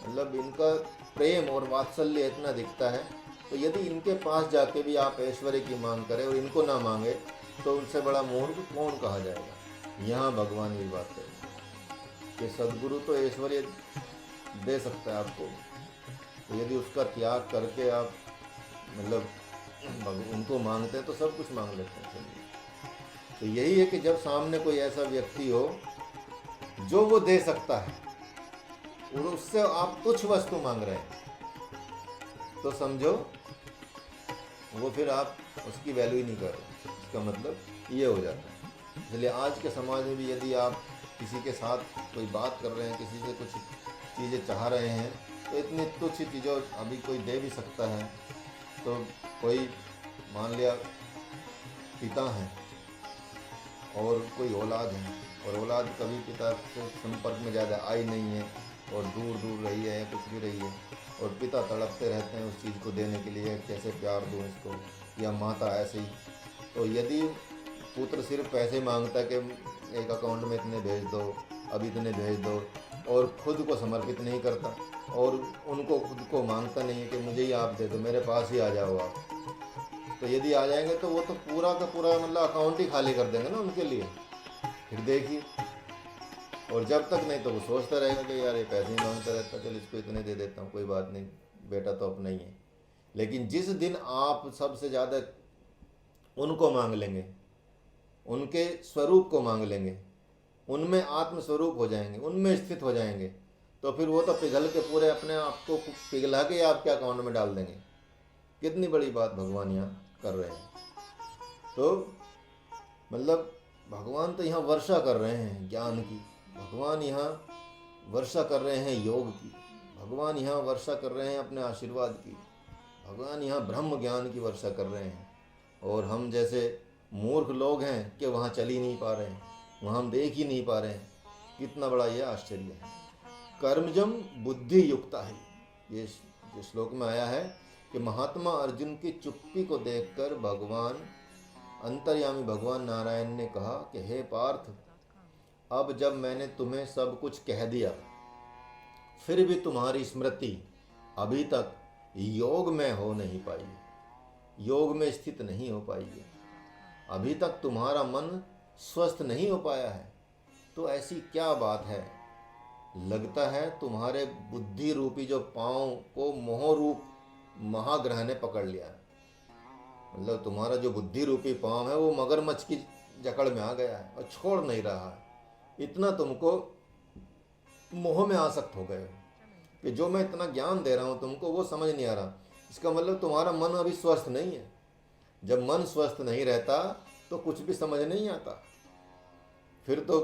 मतलब इनका प्रेम और वात्सल्य इतना दिखता है। तो यदि इनके पास जाके भी आप ऐश्वर्य की मांग करें और इनको ना मांगे तो उनसे बड़ा मूर्ख कौन कहा जाएगा। यहाँ भगवान ये बात करें कि सदगुरु तो ऐश्वर्य दे सकता है आपको, तो यदि उसका त्याग करके आप मतलब उनको मांगते हैं तो सब कुछ मांग लेते हैं। तो यही है कि जब सामने कोई ऐसा व्यक्ति हो जो वो दे सकता है और उससे आप तुच्छ वस्तु मांग रहे हैं, तो समझो वो फिर आप उसकी वैल्यू ही नहीं कर रहे। इसका मतलब ये हो जाता है। इसलिए आज के समाज में भी यदि आप किसी के साथ कोई बात कर रहे हैं, किसी से कुछ चीज़ें चाह रहे हैं, तो इतनी तुच्छ चीज़ों अभी कोई दे भी सकता है। तो कोई मान लिया पिता है और कोई औलाद है, और औलाद कभी पिता से संपर्क में ज़्यादा आई नहीं है और दूर दूर रही है या कुछ भी रही है, और पिता तड़पते रहते हैं उस चीज़ को देने के लिए, कैसे प्यार दूँ इसको, या माता ऐसे ही। तो यदि पुत्र सिर्फ पैसे मांगता कि एक अकाउंट में इतने भेज दो, अब इतने भेज दो, और खुद को समर्पित नहीं करता, और उनको खुद को मांगता नहीं है कि मुझे ही आप दे दो, मेरे पास ही आ जाओ आप, तो यदि आ जाएंगे तो वो तो पूरा का पूरा मतलब अकाउंट ही खाली कर देंगे ना उनके लिए। फिर देखिए, और जब तक नहीं तो वो सोचता रहेगा कि यार ये पैसे ही मांगता रहता, चल इसको इतने दे देता हूँ, कोई बात नहीं, बेटा तो अपना ही है। लेकिन जिस दिन आप सबसे ज़्यादा उनको मांग लेंगे, उनके स्वरूप को मांग लेंगे, उनमें आत्मस्वरूप हो जाएंगे, उनमें स्थित हो जाएंगे, तो फिर वो तो पिघल के पूरे अपने आप को पिघला के आपके अकाउंट में डाल देंगे। कितनी बड़ी बात भगवान यहाँ कर रहे हैं। तो मतलब भगवान तो यहाँ वर्षा कर रहे हैं ज्ञान की, भगवान यहाँ वर्षा कर रहे हैं योग की, भगवान यहाँ वर्षा कर रहे हैं अपने आशीर्वाद की, भगवान यहाँ ब्रह्म ज्ञान की वर्षा कर रहे हैं। और हम जैसे मूर्ख लोग हैं कि वहाँ चल ही नहीं पा रहे हैं, वहाँ हम देख ही नहीं पा रहे हैं। कितना बड़ा यह आश्चर्य है। कर्मजम बुद्धि युक्ता है, ये जो श्लोक में आया है कि महात्मा अर्जुन की चुप्पी को देखकर भगवान अंतर्यामी भगवान नारायण ने कहा कि हे पार्थ, अब जब मैंने तुम्हें सब कुछ कह दिया, फिर भी तुम्हारी स्मृति अभी तक योग में हो नहीं पाई, योग में स्थित नहीं हो पाई है, अभी तक तुम्हारा मन स्वस्थ नहीं हो पाया है। तो ऐसी क्या बात है? लगता है तुम्हारे बुद्धि रूपी जो पाँव को मोह रूप महाग्रह ने पकड़ लिया है। मतलब तुम्हारा जो बुद्धि रूपी पाँव है वो मगरमच्छ की जकड़ में आ गया है और छोड़ नहीं रहा है। इतना तुमको मोह में आसक्त हो गए हो कि जो मैं इतना ज्ञान दे रहा हूँ तुमको वो समझ नहीं आ रहा। इसका मतलब तुम्हारा मन अभी स्वस्थ नहीं है। जब मन स्वस्थ नहीं रहता तो कुछ भी समझ नहीं आता, फिर तो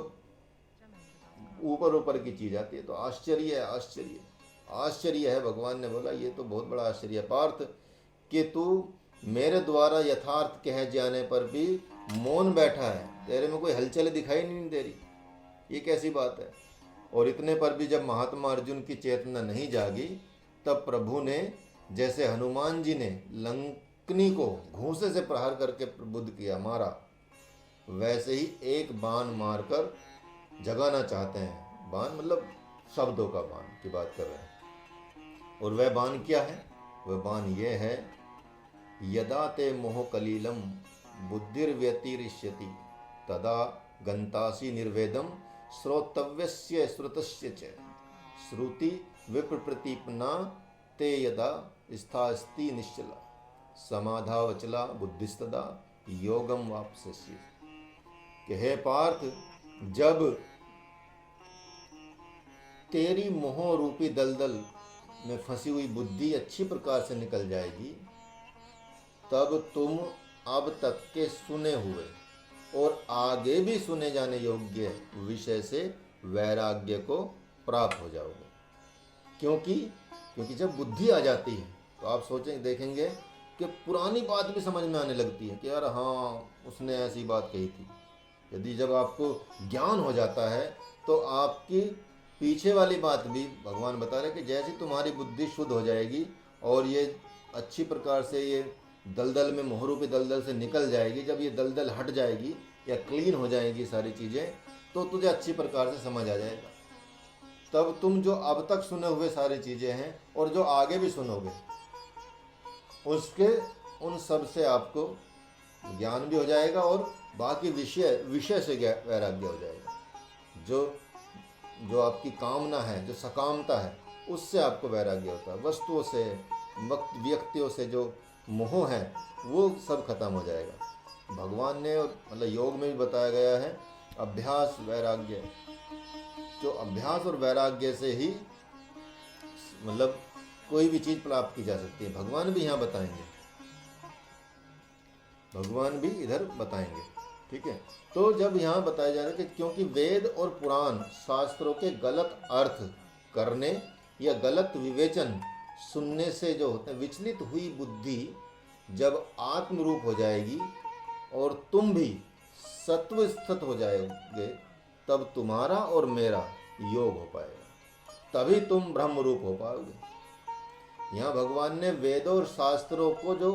ऊपर ऊपर की चीज आती है। तो आश्चर्य है, आश्चर्य आश्चर्य है। भगवान ने बोला ये तो बहुत बड़ा आश्चर्य है पार्थ कि तू मेरे द्वारा यथार्थ कहे जाने पर भी मौन बैठा है, तेरे में कोई हलचल दिखाई नहीं दे रही, ये कैसी बात है। और इतने पर भी जब महात्मा अर्जुन की चेतना नहीं जागी, तब प्रभु ने जैसे हनुमान जी ने लंकनी को घूंसे से प्रहार करके प्रबुद्ध किया, मारा, वैसे ही एक बाण मारकर जगाना चाहते हैं। बाण मतलब शब्दों का बाण की बात कर रहे हैं। और वह बाण क्या है? वह बाण यह है, यदा ते मोह कलीलम बुद्धिर्व्यतिरिष्यति तदा गंतासी निर्वेदम श्रोतव्यस्य श्रुतस्य च श्रुति विप्रप्रतिपन्ना ते यदा स्थास्ति निश्चला समाधावचला बुद्धिस्तदा योगम वापस्यसि। कि हे पार्थ, जब तेरी मोह रूपी दलदल में फंसी हुई बुद्धि अच्छी प्रकार से निकल जाएगी, तब तुम अब तक के सुने हुए और आगे भी सुने जाने योग्य विषय से वैराग्य को प्राप्त हो जाओगे। क्योंकि जब बुद्धि आ जाती है तो आप सोचेंगे, देखेंगे कि पुरानी बात भी समझ में आने लगती है कि यार हाँ, उसने ऐसी बात कही थी। यदि जब आपको ज्ञान हो जाता है तो आपकी पीछे वाली बात भी भगवान बता रहे कि जैसे तुम्हारी बुद्धि शुद्ध हो जाएगी और ये अच्छी प्रकार से ये दलदल में मोहरूपी दलदल से निकल जाएगी, जब ये दलदल हट जाएगी या क्लीन हो जाएगी सारी चीज़ें, तो तुझे अच्छी प्रकार से समझ आ जाएगा। तब तुम जो अब तक सुने हुए सारी चीज़ें हैं और जो आगे भी सुनोगे, उसके उन सब से आपको ज्ञान भी हो जाएगा और बाकी विषय से वैराग्य हो जाएगा। जो आपकी कामना है, जो सकामता है, उससे आपको वैराग्य होता है। वस्तुओं से, व्यक्तियों से जो मोह है वो सब खत्म हो जाएगा। भगवान ने मतलब योग में भी बताया गया है अभ्यास वैराग्य, जो अभ्यास और वैराग्य से ही मतलब कोई भी चीज़ प्राप्त की जा सकती है। भगवान भी यहाँ बताएंगे भगवान भी इधर बताएंगे। ठीक है, तो जब यहाँ बताया जा रहा है कि क्योंकि वेद और पुराण शास्त्रों के गलत अर्थ करने या गलत विवेचन सुनने से जो होते हैं, विचलित हुई बुद्धि जब आत्म रूप हो जाएगी और तुम भी सत्व स्थित हो जाओगे, तब तुम्हारा और मेरा योग हो पाएगा, तभी तुम ब्रह्म रूप हो पाओगे। यहाँ भगवान ने वेदों और शास्त्रों को जो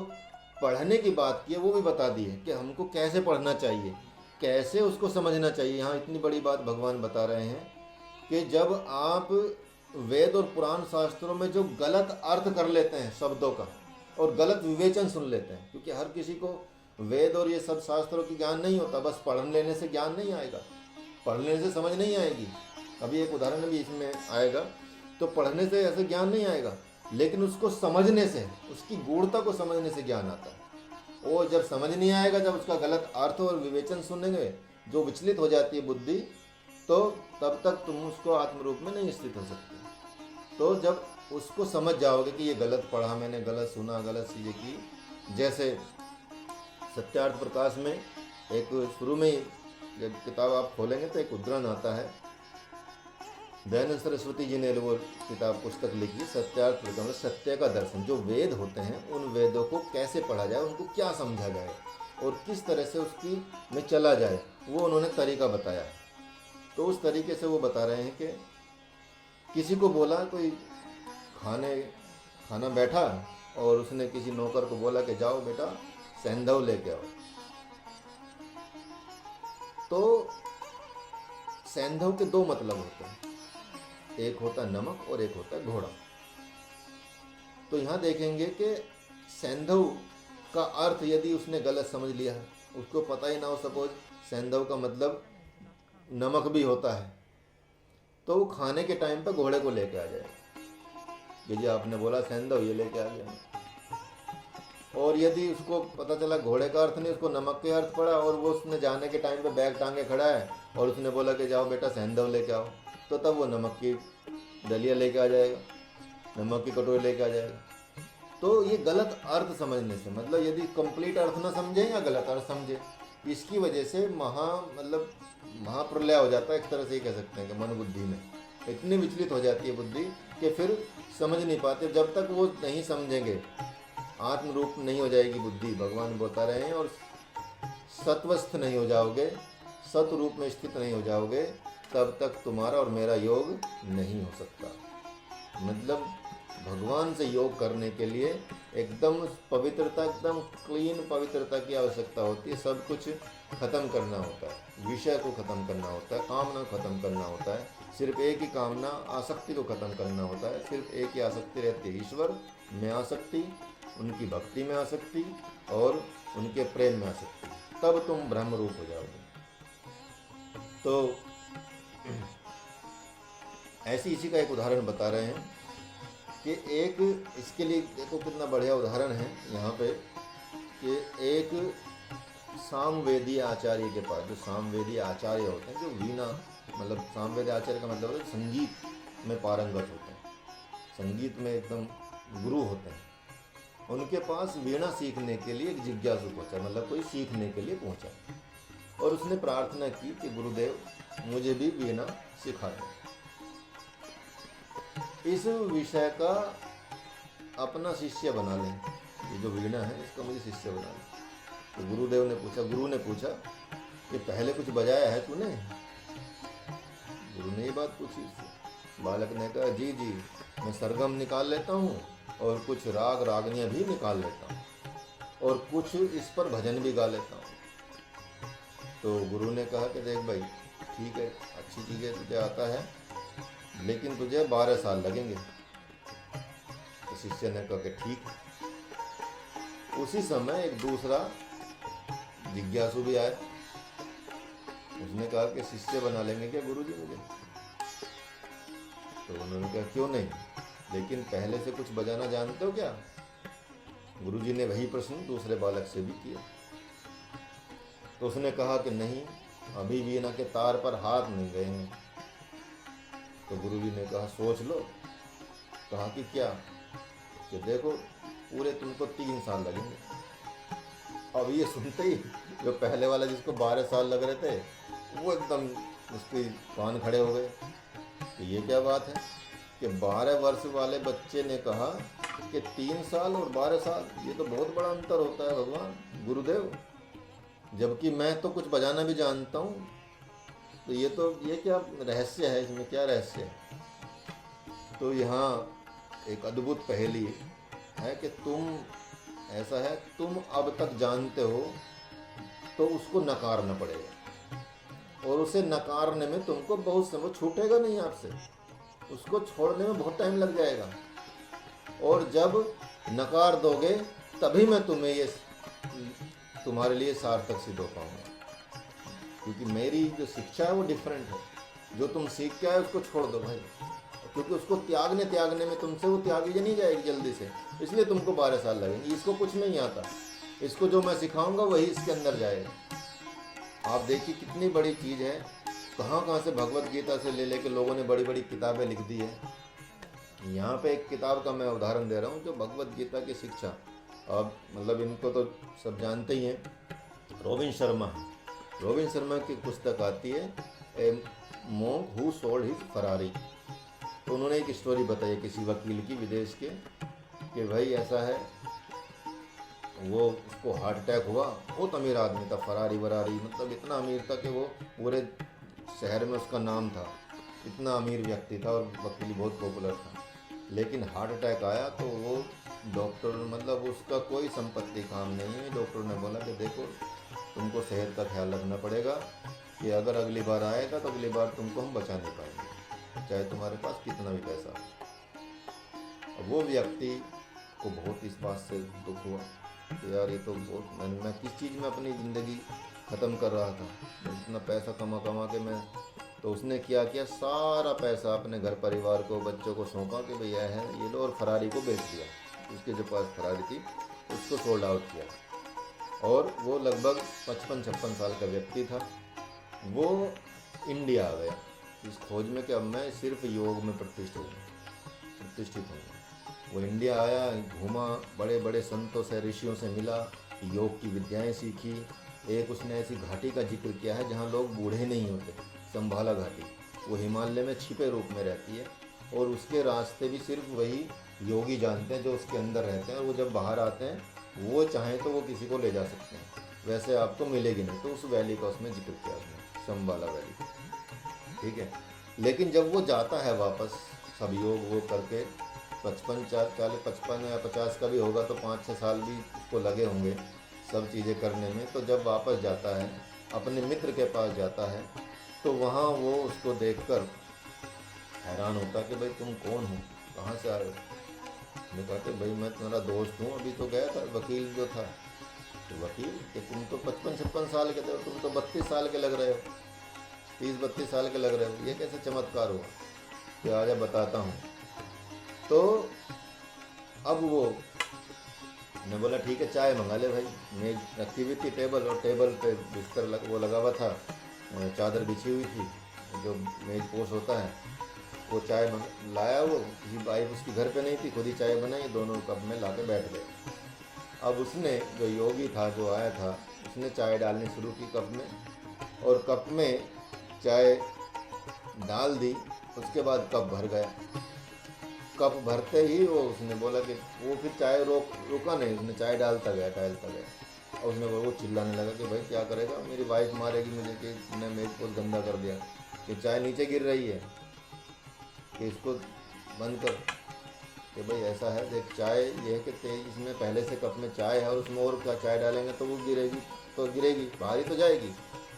पढ़ने की बात की है वो भी बता दी है कि हमको कैसे पढ़ना चाहिए, कैसे उसको समझना चाहिए। यहाँ इतनी बड़ी बात भगवान बता रहे हैं कि जब आप वेद और पुराण शास्त्रों में जो गलत अर्थ कर लेते हैं शब्दों का और गलत विवेचन सुन लेते हैं, क्योंकि हर किसी को वेद और ये सब शास्त्रों की ज्ञान नहीं होता, बस पढ़ लेने से ज्ञान नहीं आएगा, पढ़ लेने से समझ नहीं आएगी। अभी एक उदाहरण भी इसमें आएगा, तो पढ़ने से ऐसे ज्ञान नहीं आएगा, लेकिन उसको समझने से, उसकी गूढ़ता को समझने से ज्ञान आता है। और जब समझ नहीं आएगा, जब उसका गलत अर्थ और विवेचन सुनेंगे, जो विचलित हो जाती है बुद्धि, तो तब तक तुम उसको आत्म रूप में नहीं स्थित हो सकते। तो जब उसको समझ जाओगे कि ये गलत पढ़ा मैंने, गलत सुना, गलत चीज़ें की। जैसे सत्यार्थ प्रकाश में एक शुरू में ही जब किताब आप खोलेंगे तो एक उद्धरण आता है, दयानंद सरस्वती जी ने वो किताब पुस्तक लिखी सत्यार्थ प्रकाश में, सत्य का दर्शन। जो वेद होते हैं उन वेदों को कैसे पढ़ा जाए, उनको क्या समझा जाए और किस तरह से उसकी में चला जाए, वो उन्होंने तरीका बताया। तो उस तरीके से वो बता रहे हैं कि किसी को बोला, कोई खाना बैठा और उसने किसी नौकर को बोला कि जाओ बेटा सेंधव लेके आओ। तो सेंधव के दो मतलब होते हैं, एक होता है नमक और एक होता है घोड़ा। तो यहाँ देखेंगे कि सेंधव का अर्थ यदि उसने गलत समझ लिया है, उसको पता ही ना हो, सपोज सेंधव का मतलब नमक भी होता है, तो वो खाने के टाइम पे घोड़े को लेके आ जाएगा कि जी आपने बोला सेंधव, ये लेके आ गया। और यदि उसको पता चला घोड़े का अर्थ नहीं, उसको नमक के अर्थ पड़ा, और वो उसने जाने के टाइम पे बैग टांगे खड़ा है और उसने बोला कि जाओ बेटा सेंधव लेके आओ, तो तब वो नमक की दलिया लेके आ जाएगा, नमक की कटोरी लेके आ जाएगा। तो ये गलत अर्थ समझने से, मतलब यदि कंप्लीट अर्थ ना समझे या गलत अर्थ समझे, इसकी वजह से महाप्रलय हो जाता है। एक तरह से ये कह सकते हैं कि मन बुद्धि में इतनी विचलित हो जाती है बुद्धि कि फिर समझ नहीं पाते। जब तक वो नहीं समझेंगे, आत्म रूप नहीं हो जाएगी बुद्धि, भगवान बता रहे हैं, और सत्वस्थ नहीं हो जाओगे, सत रूप में स्थित नहीं हो जाओगे, तब तक तुम्हारा और मेरा योग नहीं हो सकता। मतलब भगवान से योग करने के लिए एकदम पवित्रता, एकदम क्लीन पवित्रता की आवश्यकता होती है। सब कुछ खत्म करना होता है, विषय को खत्म करना होता है, कामना खत्म करना होता है। सिर्फ एक ही कामना, आसक्ति को खत्म करना होता है। सिर्फ एक ही आसक्ति रहती है, ईश्वर में आसक्ति, उनकी भक्ति में आसक्ति और उनके प्रेम में आसक्ति, तब तुम ब्रह्म रूप हो जाओगे। तो ऐसी इसी का एक उदाहरण बता रहे हैं कि एक, इसके लिए देखो कितना बढ़िया उदाहरण है यहाँ पे, कि एक सामवेदी आचार्य के पास, जो सामवेदी आचार्य होते हैं, जो वीणा, मतलब सामवेदी आचार्य का मतलब है संगीत में पारंगत होते हैं, संगीत में एकदम गुरु होते हैं, उनके पास वीणा सीखने के लिए एक जिज्ञासु पहुँचा, मतलब कोई सीखने के लिए पहुँचा, और उसने प्रार्थना की कि गुरुदेव मुझे भी वीणा सिखा दें, इस विषय का अपना शिष्य बना लें, ये जो वीणा है इसका मुझे शिष्य बना लें। तो गुरु ने पूछा कि पहले कुछ बजाया है तूने? गुरु ने ये बात पूछी उससे। बालक ने कहा जी जी, मैं सरगम निकाल लेता हूँ और कुछ राग रागनियाँ भी निकाल लेता हूँ और कुछ इस पर भजन भी गा लेता हूँ। तो गुरु ने कहा कि देख भाई, ठीक है, अच्छी चीज़ है, तुझे आता है, लेकिन तुझे 12 साल लगेंगे। तो शिष्य ने कहा कि ठीक। उसी समय एक दूसरा जिज्ञासु भी आया, उसने कहा कि शिष्य बना लेंगे क्या गुरुजी मुझे? तो उन्होंने कहा क्यों नहीं, लेकिन पहले से कुछ बजाना जानते हो क्या? गुरुजी ने वही प्रश्न दूसरे बालक से भी किया। तो उसने कहा कि नहीं, अभी वीणा के तार पर हाथ नहीं गए हैं। तो गुरुजी ने कहा सोच लो। कहा कि क्या? कि देखो पूरे तुमको 3 साल लगेंगे। अब ये सुनते ही जो पहले वाला जिसको 12 साल लग रहे थे वो एकदम उसके कान खड़े हो गए। तो ये क्या बात है कि 12 वर्ष वाले बच्चे ने कहा कि 3 साल और 12 साल, ये तो बहुत बड़ा अंतर होता है भगवान गुरुदेव, जबकि मैं तो कुछ बजाना भी जानता हूँ। तो ये क्या रहस्य है, इसमें क्या रहस्य है? तो यहाँ एक अद्भुत पहेली है कि ऐसा है तुम अब तक जानते हो तो उसको नकारना पड़ेगा, और उसे नकारने में तुमको बहुत समय छूटेगा नहीं आपसे, उसको छोड़ने में बहुत टाइम लग जाएगा, और जब नकार दोगे तभी मैं तुम्हारे लिए सार्थक सिद्ध हो पाऊंगा, क्योंकि मेरी जो शिक्षा है वो डिफरेंट है। जो तुम सीख के आए उसको छोड़ दो भाई, क्योंकि उसको त्यागने में तुमसे वो त्यागी नहीं जाएगी जल्दी से, इसलिए तुमको 12 साल लगेंगे। इसको कुछ नहीं आता, इसको जो मैं सिखाऊंगा वही इसके अंदर जाएगा। आप देखिए कितनी बड़ी चीज़ है, कहाँ से भगवत गीता से ले लेके लोगों ने बड़ी बड़ी किताबें लिख दी है। यहाँ पे एक किताब का मैं उदाहरण दे रहा हूँ, जो भगवत गीता की शिक्षा, अब मतलब इनको तो सब जानते ही हैं, रोबिन शर्मा है। रोबिन शर्मा की पुस्तक आती है ए monk who sold his Ferrari. तो उन्होंने एक स्टोरी बताई किसी वकील की विदेश के, कि भाई ऐसा है, वो उसको हार्ट अटैक हुआ, बहुत अमीर आदमी था, फरारी वरारी, मतलब इतना अमीर था कि वो पूरे शहर में उसका नाम था, इतना अमीर व्यक्ति था और वकील बहुत पॉपुलर था। लेकिन हार्ट अटैक आया तो वो डॉक्टर, मतलब उसका कोई संपत्ति काम नहीं है, डॉक्टर ने बोला कि देखो तुमको सेहत का ख्याल रखना पड़ेगा, कि अगर अगली बार आएगा तो अगली बार तुमको हम बचा नहीं पाएंगे, चाहे तुम्हारे पास कितना भी पैसा। अब वो व्यक्ति को बहुत इस बात से दुख हुआ कि यार ये तो बहुत, मैं किस चीज़ में अपनी ज़िंदगी ख़त्म कर रहा था, इतना पैसा कमा के मैं। तो उसने क्या किया, सारा पैसा अपने घर परिवार को, बच्चों को सौंपा कि भैया है ये लो, और फरारी को बेच दिया। उसके जो पास फरारी थी उसको सोल्ड आउट किया, और वो लगभग 55-56 साल का व्यक्ति था। वो इंडिया आ गया इस खोज में कि अब मैं सिर्फ योग में प्रतिष्ठित हूँ। वो इंडिया आया, घूमा, बड़े बड़े संतों से, ऋषियों से मिला, योग की विद्याएं सीखी। एक उसने ऐसी घाटी का जिक्र किया है जहाँ लोग बूढ़े नहीं होते, संभाला घाटी, वो हिमालय में छिपे रूप में रहती है, और उसके रास्ते भी सिर्फ वही योगी जानते हैं जो उसके अंदर रहते हैं, और वो जब बाहर आते हैं वो चाहें तो वो किसी को ले जा सकते हैं, वैसे आपको मिलेगी नहीं। तो उस वैली का उसमें जिक्र किया उसने, संभाला वैली, ठीक है। लेकिन जब वो जाता है वापस, सब योग वो करके 55 या 50 का भी होगा, तो 5-6 साल भी उसको लगे होंगे सब चीज़ें करने में। तो जब वापस जाता है, अपने मित्र के पास जाता है, तो वहाँ वो उसको देखकर हैरान होता कि भाई तुम कौन हो, कहाँ से आए हो। मैं कहा कि भाई मैं तुम्हारा दोस्त हूँ, अभी तो गया था वकील जो था। तो वकील कि तुम तो 55-56 साल के थे, तुम तो 32 साल के लग रहे हो, 30-32 साल के लग रहे हो, ये कैसे चमत्कार हुआ? कि आजा बताता हूँ। तो अब वो ने बोला ठीक है चाय मंगा ले भाई। मेज रखी हुई थी टेबल, और टेबल पे बिस्तर वो लगा हुआ था, चादर बिछी हुई थी, जो मेज पोश होता है। वो चाय लाया, वो किसी वाइफ उसकी घर पे नहीं थी, खुद ही चाय बनाई, दोनों कप में ला के बैठ गए। अब उसने, जो योगी था जो आया था, उसने चाय डालनी शुरू की कप में, और कप में चाय डाल दी। उसके बाद कप भर गया। कप भरते ही उसने बोला कि वो फिर चाय रुका नहीं, उसने चाय डालता गया। और उसने वो चिल्लाने लगा कि भाई क्या करेगा, मेरी वाइफ मारेगी मुझे कि तुमने मेज को गंदा कर दिया, कि चाय नीचे गिर रही है, कि इसको बंद कर। कि भाई ऐसा है, देख चाय ये है कि इसमें पहले से कप में चाय है, और उसमें और क्या चाय डालेंगे तो वो गिरेगी, बाहर ही तो जाएगी।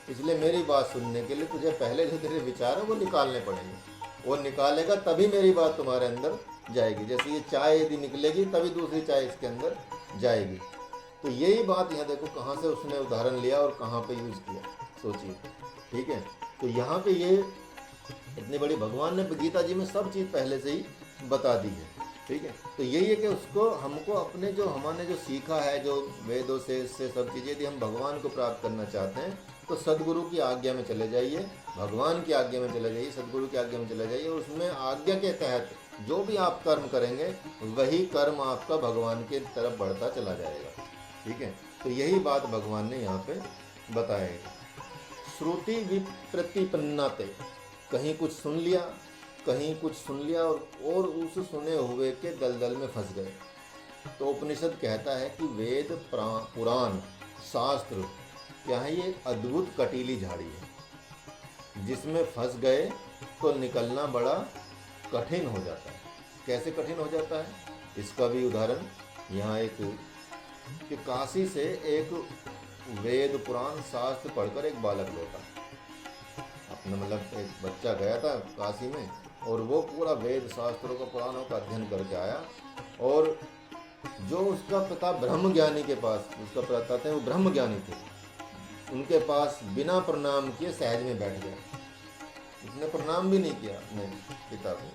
इसलिए मेरी बात सुनने के लिए तुझे पहले जो तेरे विचार है वो निकालने पड़ेंगे, वो निकालेगा तभी मेरी बात तुम्हारे अंदर जाएगी। जैसे ये चाय यदि निकलेगी तभी दूसरी चाय इसके अंदर जाएगी। तो यही बात यहाँ देखो कहाँ से उसने उदाहरण लिया और कहाँ पे यूज़ किया, सोचिए, ठीक है। तो यहाँ पे ये इतनी बड़ी, भगवान ने गीता जी में सब चीज़ पहले से ही बता दी है, ठीक है। तो यही है कि उसको, हमको अपने जो हमने जो सीखा है, जो वेदों से, इससे सब चीज़ें, यदि हम भगवान को प्राप्त करना चाहते हैं तो सदगुरु की आज्ञा में चले जाइए, भगवान की आज्ञा में चले जाइए, सदगुरु की आज्ञा में चले जाइए, और उसमें आज्ञा के तहत जो भी आप कर्म करेंगे वही कर्म आपका भगवान के तरफ बढ़ता चला जाएगा, ठीक है। तो यही बात भगवान ने यहाँ पे बताया है। श्रुति विप्रतिपन्नाते, कहीं कुछ सुन लिया, कहीं कुछ सुन लिया और उस सुने हुए के दलदल में फंस गए। तो उपनिषद कहता है कि वेद पुराण शास्त्र क्या है, ये अद्भुत कटीली झाड़ी है जिसमें फंस गए तो निकलना बड़ा कठिन हो जाता है। कैसे कठिन हो जाता है, इसका भी उदाहरण यहाँ एक कि काशी से एक वेद पुराण शास्त्र पढ़कर एक बालक लौटा। अपना मतलब एक बच्चा गया था काशी में और वो पूरा वेद शास्त्रों का पुराणों का अध्ययन करके आया, और जो उसका पिता ब्रह्म ज्ञानी के पास, उसका पिता थे वो ब्रह्म ज्ञानी थे, उनके पास बिना प्रणाम किए सहज में बैठ गया। उसने प्रणाम भी नहीं किया अपने पिता को,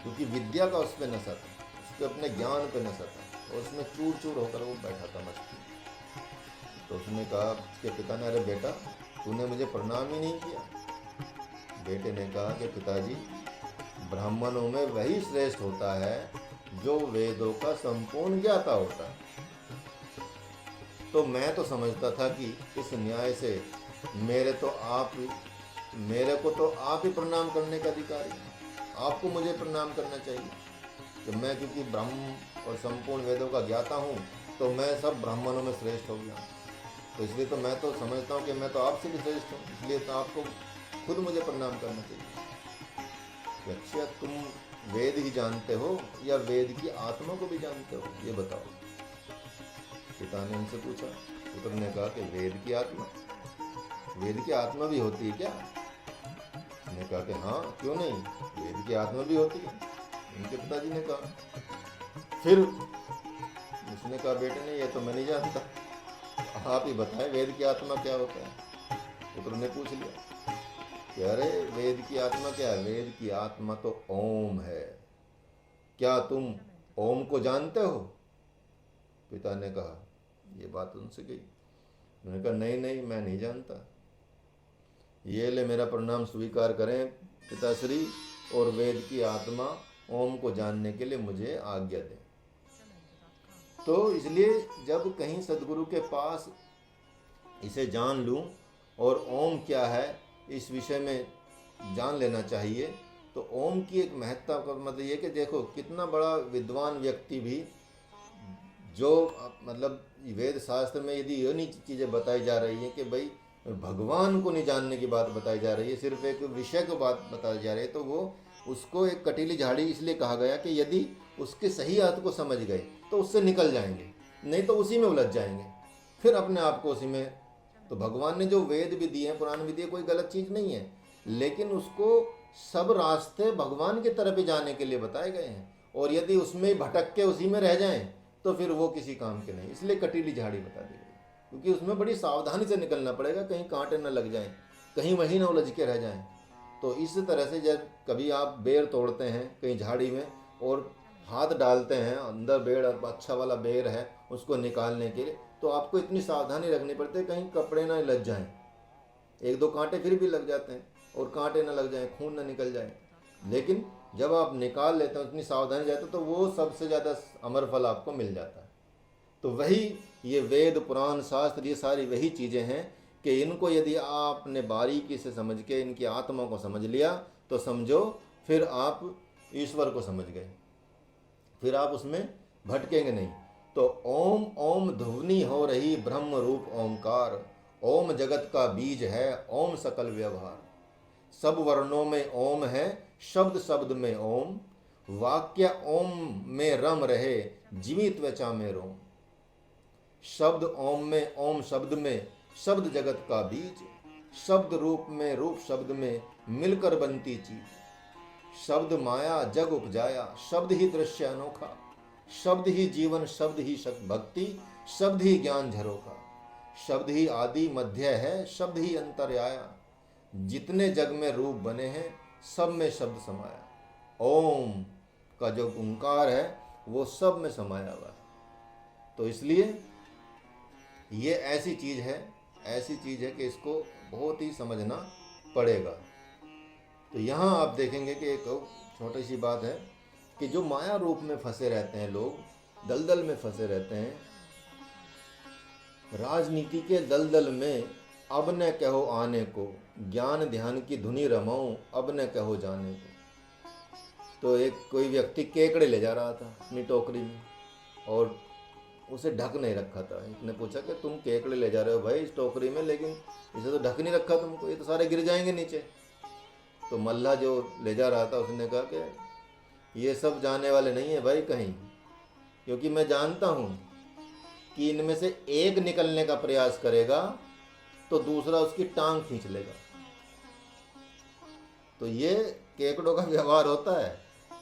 क्योंकि विद्या का उस पर नशा था, उसके अपने ज्ञान पे नशा था, और उसमें चूर चूर होकर वो बैठा था मस्ती। तो उसने कहा, उसके पिता ने, अरे बेटा तूने मुझे प्रणाम ही नहीं किया। बेटे ने कहा कि पिताजी, ब्राह्मणों में वही श्रेष्ठ होता है जो वेदों का संपूर्ण ज्ञाता होता है। तो मैं तो समझता था कि इस न्याय से मेरे को तो आप ही प्रणाम करने का अधिकारी है, आपको मुझे प्रणाम करना चाहिए। कि मैं क्योंकि ब्रह्म और संपूर्ण वेदों का ज्ञाता हूँ तो मैं सब ब्राह्मणों में श्रेष्ठ हो गया, तो इसलिए तो मैं तो समझता हूँ कि मैं तो आपसे भी श्रेष्ठ हूँ, इसलिए तो आपको खुद मुझे प्रणाम करना चाहिए। अच्छा, तुम वेद ही जानते हो या वेद की आत्मा को भी जानते हो, ये बताओ। पिता ने उनसे पूछा। पुत्र ने कहा कि वेद की आत्मा भी होती है क्या? उसने कहा कि हाँ, क्यों नहीं, वेद की आत्मा भी होती है। उनके पिताजी ने कहा। फिर उसने कहा, बेटे ने ये तो मैं नहीं जानता, आप ही बताएं वेद की आत्मा क्या होता है। पुत्र ने पूछ लिया कि अरे वेद की आत्मा क्या है? वेद की आत्मा तो ओम है, क्या तुम ओम को जानते हो? पिता ने कहा, ये बात उनसे गई। उन्होंने कहा, नहीं मैं नहीं जानता। ये ले मेरा प्रणाम स्वीकार करें पिताश्री, और वेद की आत्मा ओम को जानने के लिए मुझे आज्ञा दें। तो इसलिए जब कहीं सदगुरु के पास इसे जान लूं और ओम क्या है इस विषय में जान लेना चाहिए, तो ओम की एक महत्ता का मतलब ये कि देखो कितना बड़ा विद्वान व्यक्ति भी, जो मतलब वेद शास्त्र में यदि ये नहीं चीज़ें बताई जा रही हैं कि भाई भगवान को नहीं जानने की बात बताई जा रही है, सिर्फ एक विषय को बात बताई जा रही है, तो वो उसको एक कटीली झाड़ी इसलिए कहा गया कि यदि उसके सही अर्थ को समझ गए तो उससे निकल जाएंगे, नहीं तो उसी में उलझ जाएंगे, फिर अपने आप को उसी में। तो भगवान ने जो वेद भी दिए हैं, पुराण भी दिए, कोई गलत चीज़ नहीं है, लेकिन उसको सब रास्ते भगवान की तरफ ही जाने के लिए बताए गए हैं, और यदि उसमें भटक के उसी में रह जाएं तो फिर वो किसी काम के नहीं। इसलिए कटीली झाड़ी बता दी गई, क्योंकि उसमें बड़ी सावधानी से निकलना पड़ेगा, कहीं कांटे न लग जाएं, कहीं वहीं न उलझ के रह जाएं। तो इस तरह से जब कभी आप बेर तोड़ते हैं कहीं झाड़ी में और हाथ डालते हैं, अंदर बेर अच्छा वाला बेर है उसको निकालने के लिए, तो आपको इतनी सावधानी रखनी पड़ती है कहीं कपड़े ना लग जाएं। एक दो कांटे फिर भी लग जाते हैं, और कांटे ना लग जाएं, खून ना निकल जाए, लेकिन जब आप निकाल लेते हैं इतनी सावधानी जाते तो वो सबसे ज़्यादा अमर फल आपको मिल जाता है। तो वही ये वेद पुराण शास्त्र, ये सारी वही चीज़ें हैं कि इनको यदि आपने बारीकी से समझ के इनकी आत्मा को समझ लिया तो समझो फिर आप ईश्वर को समझ गए, फिर आप उसमें भटकेंगे नहीं। तो ओम ओम ध्वनि हो रही ब्रह्म रूप ओमकार, ओम जगत का बीज है, ओम सकल व्यवहार। सब वर्णों में ओम है, शब्द शब्द में ओम, वाक्य ओम में रम रहे, जीवित त्वचा में रोम। शब्द ओम में, ओम शब्द में, शब्द जगत का बीज, शब्द रूप में, रूप शब्द में, मिलकर बनती चीज। शब्द माया जग उपजाया, शब्द ही दृश्य अनोखा, शब्द ही जीवन, शब्द ही भक्ति, शब्द ही ज्ञान झरोखा। शब्द ही आदि मध्य है, शब्द ही अंतर्याया, जितने जग में रूप बने हैं सब में शब्द समाया। ओम का जो ओंकार है वो सब में समाया हुआ है। तो इसलिए ये ऐसी चीज़ है कि इसको बहुत ही समझना पड़ेगा। तो यहाँ आप देखेंगे कि एक छोटी सी बात है कि जो माया रूप में फंसे रहते हैं लोग, दलदल में फंसे रहते हैं, राजनीति के दलदल में अब न कहो आने को, ज्ञान ध्यान की धुनी रमाऊं अब न कहो जाने को। तो एक कोई व्यक्ति केकड़े ले जा रहा था अपनी टोकरी में और उसे ढक नहीं रखा था। एक ने पूछा कि तुम केकड़े ले जा रहे हो भाई इस टोकरी में, लेकिन इसे तो ढक नहीं रखा तुमको, ये तो सारे गिर जाएंगे नीचे। तो मल्लाह जो ले जा रहा था उसने कहा कि ये सब जाने वाले नहीं है भाई कहीं, क्योंकि मैं जानता हूँ कि इनमें से एक निकलने का प्रयास करेगा तो दूसरा उसकी टांग खींच लेगा। तो ये केकड़ों का व्यवहार होता है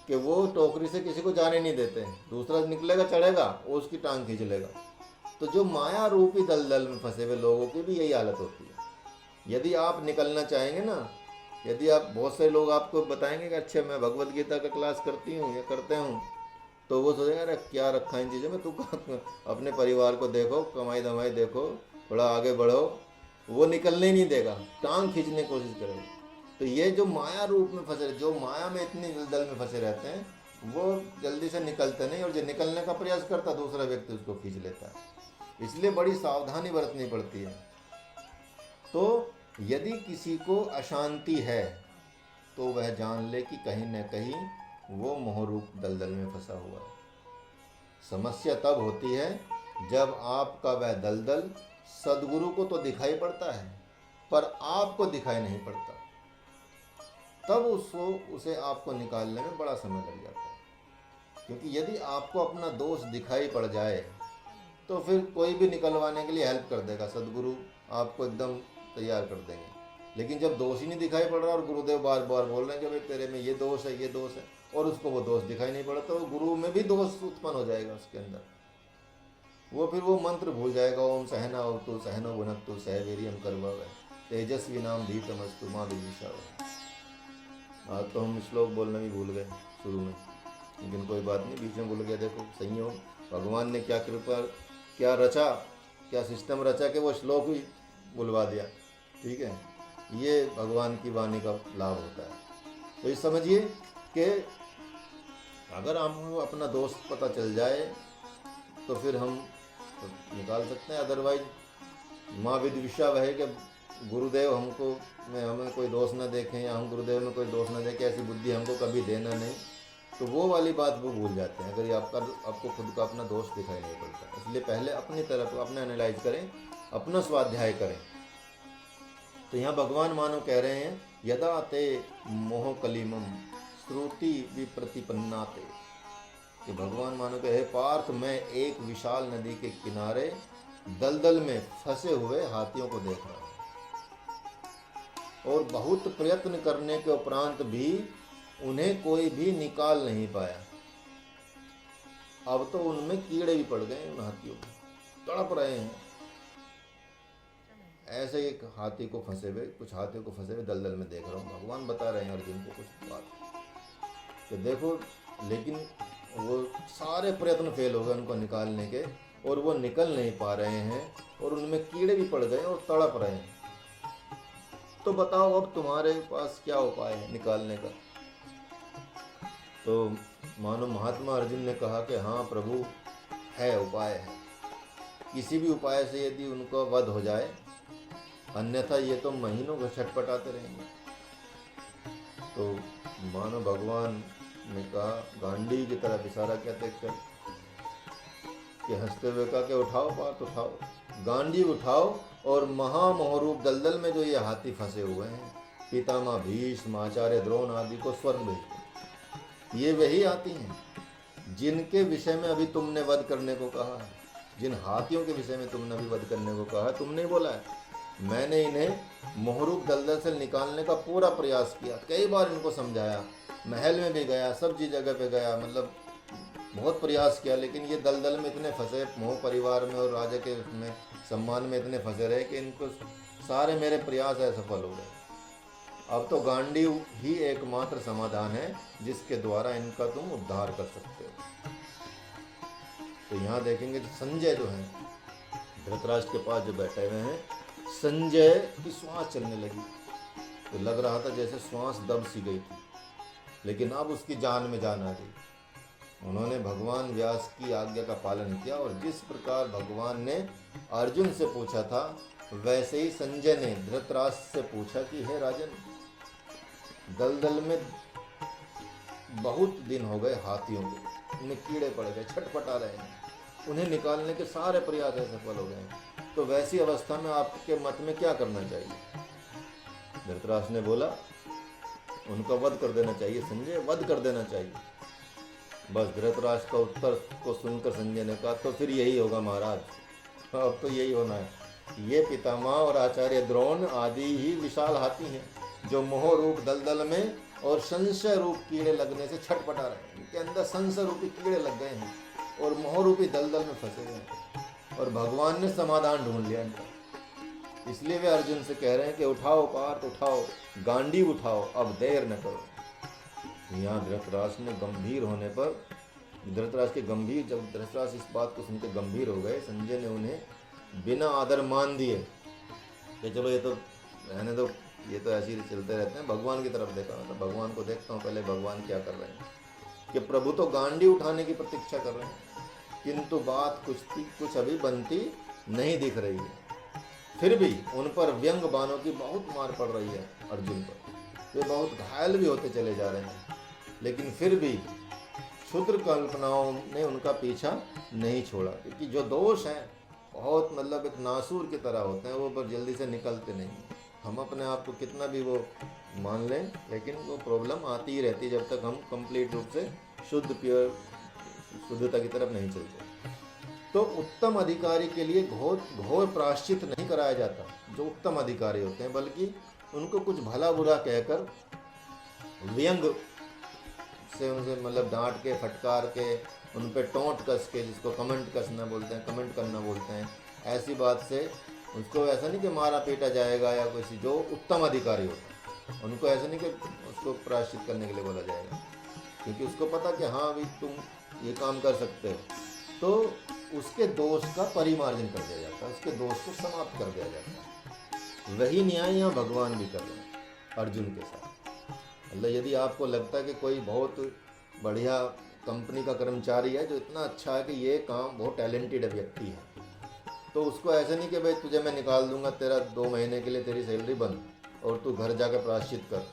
कि वो टोकरी से किसी को जाने नहीं देते हैं, दूसरा निकलेगा चढ़ेगा वो उसकी टांग खींच लेगा। तो जो माया रूपी दलदल में फंसे हुए लोगों की भी यही हालत होती है। यदि आप निकलना चाहेंगे ना, यदि आप, बहुत से लोग आपको बताएंगे कि अच्छा मैं भगवत गीता का क्लास करती हूँ या करते हूँ, तो वो सोचेगा अरे क्या रखा इन चीज़ों में, तू अपने परिवार को देखो, कमाई धमाई देखो, थोड़ा आगे बढ़ो। वो निकलने ही नहीं देगा, टांग खींचने की कोशिश करेगा। तो ये जो माया रूप में फंसे, जो माया में इतनी दलदल में फंसे रहते हैं, वो जल्दी से निकलते नहीं, और जो निकलने का प्रयास करता दूसरा व्यक्ति उसको खींच लेता है। इसलिए बड़ी सावधानी बरतनी पड़ती है। तो यदि किसी को अशांति है तो वह जान ले कि कहीं न कहीं वो मोहरूप दलदल में फंसा हुआ है। समस्या तब होती है जब आपका वह दलदल सद्गुरु को तो दिखाई पड़ता है पर आपको दिखाई नहीं पड़ता, तब उसे आपको निकालने में बड़ा समय लग जाता है। क्योंकि यदि आपको अपना दोष दिखाई पड़ जाए तो फिर कोई भी निकलवाने के लिए हेल्प कर देगा, सद्गुरु आपको एकदम तैयार कर देंगे। लेकिन जब दोष ही नहीं दिखाई पड़ रहा और गुरुदेव बार बार बोल रहे हैं कि भाई तेरे में ये दोष है, ये दोष है, और उसको वो दोष दिखाई नहीं पड़ा, तो गुरु में भी दोष उत्पन्न हो जाएगा उसके अंदर। वो फिर वो मंत्र भूल जाएगा, ओम सहना अवतु सहनो भुनक्तु सह वीर्यं करवावहै तेजस्वी नाम धीतमस्तु मां विद्विषावहै। आज तो हम श्लोक बोलना भी भूल गए शुरू में, लेकिन कोई बात नहीं, बीच में भूल गए। देखो संयोग, भगवान ने क्या कृपा, क्या रचा, क्या सिस्टम रचा कि वो श्लोक ही बुलवा दिया। ठीक है, ये भगवान की वाणी का लाभ होता है। तो ये समझिए कि अगर हमको अपना दोस्त पता चल जाए तो फिर हम निकाल सकते हैं, अदरवाइज माँ विद्विषावहै कि गुरुदेव हमको में हमें कोई दोष न देखें या हम गुरुदेव में कोई दोष न देखें, ऐसी बुद्धि हमको कभी देना नहीं, तो वो वाली बात वो भूल जाते हैं। अगर ये आपको खुद का अपना दोष दिखाई नहीं पड़ता, इसलिए पहले अपनी तरफ अपना एनालाइज करें, अपना स्वाध्याय करें। तो यहाँ भगवान मानो कह रहे हैं यदा ते मोह कलिमम श्रुति विप्रतिपन्नाते, कि भगवान मानो कहे पार्थ मैं एक विशाल नदी के किनारे दलदल में फंसे हुए हाथियों को देख रहा हूँ और बहुत प्रयत्न करने के उपरांत भी उन्हें कोई भी निकाल नहीं पाया। अब तो उनमें कीड़े भी पड़ गए, उन हाथियों में तड़प रहे हैं। ऐसे एक हाथी को फंसे हुए, कुछ हाथियों को फंसे हुए दलदल में देख रहा हूँ। भगवान बता रहे हैं अर्जुन को कुछ बात कि देखो, लेकिन वो सारे प्रयत्न फेल हो गए उनको निकालने के, और वो निकल नहीं पा रहे हैं और उनमें कीड़े भी पड़ गए और तड़प रहे हैं। तो बताओ अब तुम्हारे पास क्या उपाय है निकालने का? तो मानो महात्मा अर्जुन ने कहा कि हाँ प्रभु है, उपाय है। किसी भी उपाय से यदि उनको वध हो जाए, अन्यथा ये तो महीनों को छटपटाते रहेंगे। तो मानो भगवान ने कहा, गांडी की तरफ इशारा कहते कर कि हंसते हुए कहा कि उठाओ बात, उठाओ गांडी उठाओ, और महामोहरूप दलदल में जो ये हाथी फंसे हुए हैं, पितामह भीष्म, आचार्य द्रोण आदि को स्वर्ग भेजो। ये वही हाथी हैं जिनके विषय में अभी तुमने वध करने को कहा है, जिन हाथियों के विषय में तुमने अभी वध करने को कहा है, तुमने बोला है। मैंने इन्हें मोहरूप दलदल से निकालने का पूरा प्रयास किया, कई बार इनको समझाया, महल में भी गया, सब चीज जगह पे गया, मतलब बहुत प्रयास किया, लेकिन ये दलदल में इतने फंसे, मोह परिवार में और राजा के में सम्मान में इतने फंसे रहे कि इनको सारे मेरे प्रयास असफल हो गए। अब तो गांडीव ही एकमात्र समाधान है जिसके द्वारा इनका तुम उद्धार कर सकते हो। तो यहाँ देखेंगे संजय जो है धृतराष्ट्र के पास जो बैठे हुए हैं, संजय की श्वास चलने लगी, तो लग रहा था जैसे श्वास दब सी गई थी, लेकिन अब उसकी जान में जान आ गई। उन्होंने भगवान व्यास की आज्ञा का पालन किया और जिस प्रकार भगवान ने अर्जुन से पूछा था वैसे ही संजय ने धृतराष्ट्र से पूछा कि हे राजन, दलदल में बहुत दिन हो गए हाथियों के, उनमें कीड़े पड़ गए, छटपटा रहे हैं, उन्हें निकालने के सारे प्रयास असफल हो गए, तो वैसी अवस्था में आपके मत में क्या करना चाहिए? धृतराष्ट्र ने बोला उनका वध कर देना चाहिए संजय, वध कर देना चाहिए। बस धृतराष्ट्र का उत्तर को सुनकर संजय ने कहा तो फिर यही होगा महाराज, अब तो यही होना है। ये पितामह और आचार्य द्रोण आदि ही विशाल हाथी हैं जो मोह रूप दलदल में और संशय रूप कीड़े लगने से छटपटा रहे हैं। इनके अंदर संशय रूपी कीड़े लग गए हैं और मोह रूपी दलदल में फंसे गए हैं और भगवान ने समाधान ढूंढ लिया इनका। इसलिए वे अर्जुन से कह रहे हैं कि उठाओ पार्थ, उठाओ गांडी उठाओ, अब देर न करो। यहाँ धृतराष्ट्र ने गंभीर होने पर, धृतराष्ट्र के गंभीर, जब धृतराष्ट्र इस बात को सुनकर गंभीर हो गए, संजय ने उन्हें बिना आदर मान दिए कि चलो ये तो रहने दो, ये तो ऐसे ही चलते रहते हैं। भगवान की तरफ देखा, मतलब भगवान को देखता हूँ पहले भगवान क्या कर रहे हैं, कि प्रभु तो गांडी उठाने की प्रतीक्षा कर रहे हैं किंतु बात कुछ अभी बनती नहीं दिख रही है। फिर भी उन पर व्यंग बाणों की बहुत मार पड़ रही है अर्जुन पर, वे बहुत घायल भी होते चले जा रहे हैं, लेकिन फिर भी क्षुद्र कल्पनाओं ने उनका पीछा नहीं छोड़ा, क्योंकि जो दोष हैं बहुत मतलब एक नासूर की तरह होते हैं, वो पर जल्दी से निकलते नहीं। हम अपने आप को कितना भी वो मान लें, लेकिन वो प्रॉब्लम आती ही रहती है जब तक हम कंप्लीट रूप से शुद्ध प्योर शुद्धता की तरफ नहीं चलते। तो उत्तम अधिकारी के लिए घोर प्रायश्चित नहीं कराया जाता जो उत्तम अधिकारी होते हैं, बल्कि उनको कुछ भला बुरा कहकर व्यंग से उनसे मतलब डांट के, फटकार के, उन पे टोंट कस के, जिसको कमेंट कसना बोलते हैं, कमेंट करना बोलते हैं, ऐसी बात से उसको ऐसा नहीं कि मारा पीटा जाएगा या किसी जो उत्तम अधिकारी होता है उनको ऐसा नहीं कि उसको प्रायश्चित करने के लिए बोला जाएगा, क्योंकि उसको पता कि हाँ अभी तुम ये काम कर सकते हो, तो उसके दोष का परिमार्जन कर दिया जाता है, उसके दोष को समाप्त कर दिया जाता है। वही न्याय यहाँ भगवान भी कर रहे हैं अर्जुन के साथ। मतलब यदि आपको लगता है कि कोई बहुत बढ़िया कंपनी का कर्मचारी है जो इतना अच्छा है कि ये काम बहुत टैलेंटेड व्यक्ति है, तो उसको ऐसा नहीं कि भाई तुझे मैं निकाल दूंगा, तेरा 2 महीने के लिए तेरी सैलरी बंद और तू घर जाकर प्रायश्चित कर,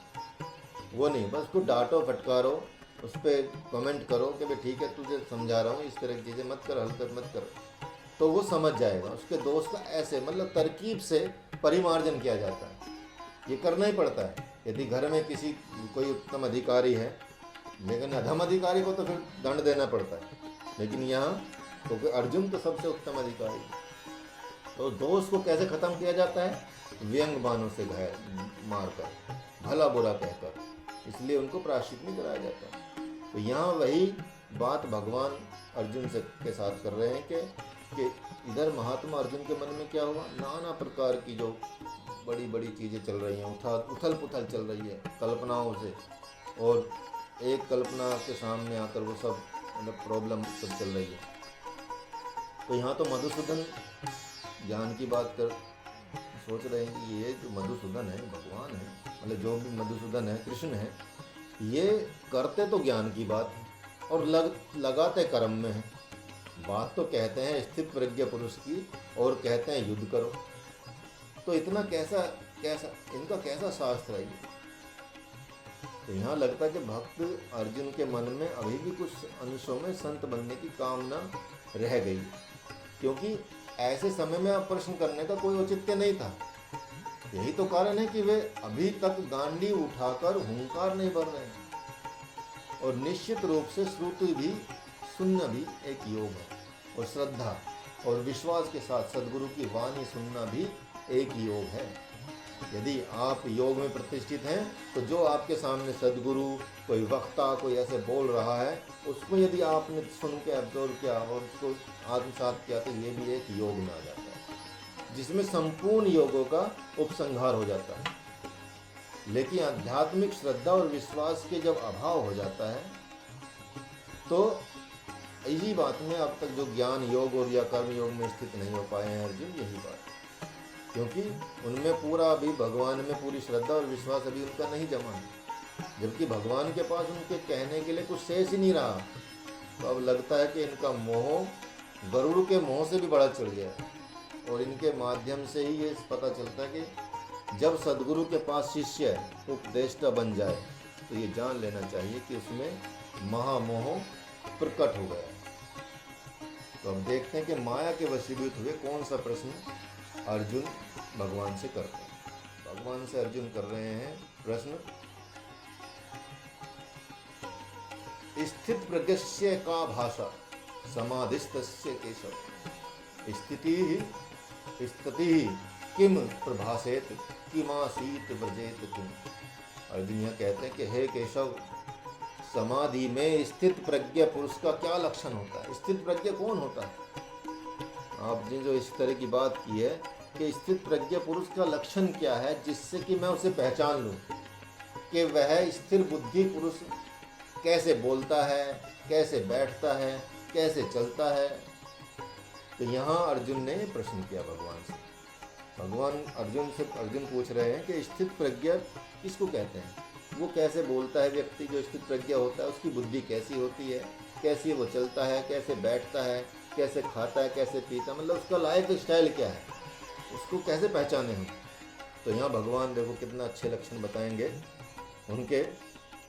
वो नहीं। बस उसको डांटो, फटकारो, उस पर कमेंट करो कि भाई ठीक है तुझे समझा रहा हूँ, इस तरह की चीज़ें मत कर, हरकत मत कर, तो वो समझ जाएगा। उसके दोस्त का ऐसे मतलब तरकीब से परिमार्जन किया जाता है, ये करना ही पड़ता है। यदि घर में कोई उत्तम अधिकारी है, लेकिन अधम अधिकारी को तो फिर दंड देना पड़ता है, लेकिन यहाँ क्योंकि अर्जुन तो सबसे उत्तम अधिकारी है, तो दोष को कैसे खत्म किया जाता है? व्यंग बाणों से घायल मारकर, भला बुरा कहकर, इसलिए उनको प्रायश्चित नहीं कराया जाता। तो यहाँ वही बात भगवान अर्जुन से के साथ कर रहे हैं कि इधर महात्मा अर्जुन के मन में क्या हुआ, नाना प्रकार की जो बड़ी बड़ी चीज़ें चल रही हैं, उथल पुथल चल रही है कल्पनाओं से, और एक कल्पना के सामने आकर वो सब मतलब प्रॉब्लम सब चल रही है। तो यहाँ तो मधुसूदन ज्ञान की बात कर सोच रहे हैं कि ये जो मधुसूदन है भगवान है, मतलब जो भी मधुसूदन है कृष्ण है, ये करते तो ज्ञान की बात और लगाते कर्म में है। बात तो कहते हैं स्थित प्रज्ञ पुरुष की और कहते हैं युद्ध करो, तो इतना कैसा इनका कैसा शास्त्र है ये। तो यहाँ लगता है कि भक्त अर्जुन के मन में अभी भी कुछ अंशों में संत बनने की कामना रह गई, क्योंकि ऐसे समय में अब प्रश्न करने का कोई औचित्य नहीं था। यही तो कारण है कि वे अभी तक गांडी उठाकर हुंकार नहीं भर रहे हैं। और निश्चित रूप से श्रुति भी, सुनना भी एक योग है, और श्रद्धा और विश्वास के साथ सद्गुरु की वाणी सुनना भी एक योग है। यदि आप योग में प्रतिष्ठित हैं तो जो आपके सामने सद्गुरु, कोई वक्ता, कोई ऐसे बोल रहा है, उसको यदि आपने सुन के अब्जॉर्व किया और उसको आत्मसात किया, तो ये भी एक योग में आ जाता है, जिसमें संपूर्ण योगों का उपसंहार हो जाता है। लेकिन आध्यात्मिक श्रद्धा और विश्वास के जब अभाव हो जाता है, तो इसी बात में अब तक जो ज्ञान योग और या कर्म योग में स्थित नहीं हो पाए हैं अर्जुन, यही बात, क्योंकि उनमें पूरा अभी भगवान में पूरी श्रद्धा और विश्वास अभी उनका नहीं जमा है, जबकि भगवान के पास उनके कहने के लिए कुछ शेष ही नहीं रहा। तो अब लगता है कि इनका मोह गरुड़ के मोह से भी बड़ा चढ़ गया है। और इनके माध्यम से ही ये पता चलता है कि जब सदगुरु के पास शिष्य उपदेष्टा बन जाए तो ये जान लेना चाहिए कि उसमें महामोह प्रकट हो गया। तो अब देखते हैं कि माया के वशीभूत हुए कौन सा प्रश्न अर्जुन भगवान से करते हैं। भगवान से अर्जुन कर रहे हैं प्रश्न, स्थित प्रज्ञस्य का भाषा समाधिस्तस्य केशव स्थिति किम प्रभासेत किमासीत व्रजेत किम। अर्जुन यह कहते हैं कि हे केशव, समाधि में स्थित प्रज्ञ पुरुष का क्या लक्षण होता है? स्थित प्रज्ञ कौन होता है? आपने जो इस तरह की बात की है कि स्थित प्रज्ञ पुरुष का लक्षण क्या है, जिससे कि मैं उसे पहचान लूं कि वह स्थिर बुद्धि पुरुष कैसे बोलता है, कैसे बैठता है, कैसे चलता है। तो यहाँ अर्जुन ने प्रश्न किया भगवान से। भगवान अर्जुन पूछ रहे हैं कि स्थित प्रज्ञ किसको कहते हैं? वो कैसे बोलता है व्यक्ति जो स्थित प्रज्ञ होता है, उसकी बुद्धि कैसी होती है, कैसी वो चलता है, कैसे बैठता है, कैसे खाता है, कैसे पीता है, मतलब उसका लाइफ स्टाइल क्या है, उसको कैसे पहचाने हम। तो यहाँ भगवान देखो कितना अच्छे लक्षण बताएंगे उनके,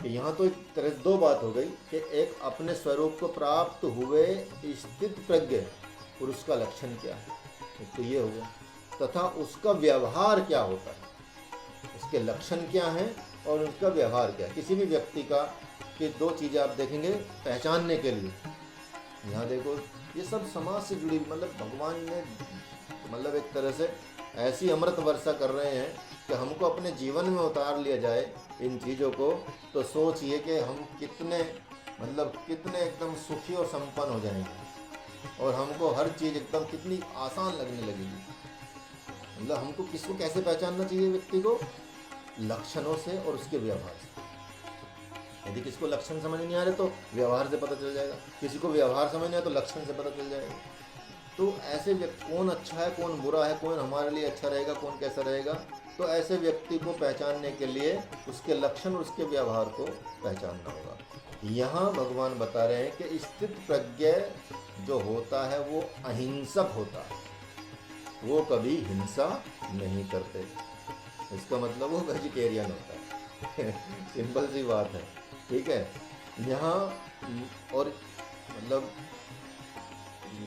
कि यहाँ तो एक तरह से दो बात हो गई कि एक अपने स्वरूप को प्राप्त हुए स्थित प्रज्ञ पुरुष का लक्षण क्या है, एक तो ये हो गया, तथा उसका व्यवहार क्या होता है, उसके लक्षण क्या हैं और उसका व्यवहार क्या है। किसी भी व्यक्ति का कि दो चीज़ें आप देखेंगे पहचानने के लिए। यहाँ देखो ये सब समाज से जुड़ी, मतलब भगवान ने मतलब एक तरह से ऐसी अमृत वर्षा कर रहे हैं कि हमको अपने जीवन में उतार लिया जाए इन चीज़ों को, तो सोचिए कि हम कितने एकदम सुखी और संपन्न हो जाएंगे और हमको हर चीज़ एकदम कितनी आसान लगने लगेगी। मतलब हमको किसको कैसे पहचानना चाहिए? व्यक्ति को लक्षणों से और उसके व्यवहार से। यदि किसको लक्षण समझ नहीं आ रहे तो व्यवहार से पता चल जाएगा, किसी को व्यवहार समझ नहीं आया तो लक्षण से पता चल जाएगा। तो ऐसे व्यक्ति कौन अच्छा है, कौन बुरा है, कौन हमारे लिए अच्छा रहेगा, कौन कैसा रहेगा, तो ऐसे व्यक्ति को पहचानने के लिए उसके लक्षण और उसके व्यवहार को पहचानना होगा। यहाँ भगवान बता रहे हैं कि स्थित प्रज्ञ जो होता है वो अहिंसक होता है, वो कभी हिंसा नहीं करते। इसका मतलब वो वेजिटेरियन होता है सिंपल सी बात है, ठीक है। यहाँ और मतलब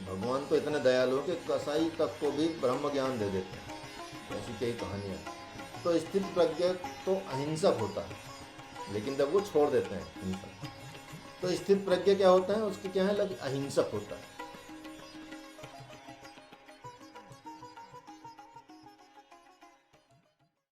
भगवान तो इतने दयालु हैं कि कसाई तक को भी ब्रह्म ज्ञान दे देते हैं, ऐसी कई कहानियाँ। तो स्थित प्रज्ञ तो अहिंसक होता है, लेकिन जब वो छोड़ देते हैं हिंसा, तो स्थित प्रज्ञ क्या होता है, उसके क्या है, अहिंसक होता है।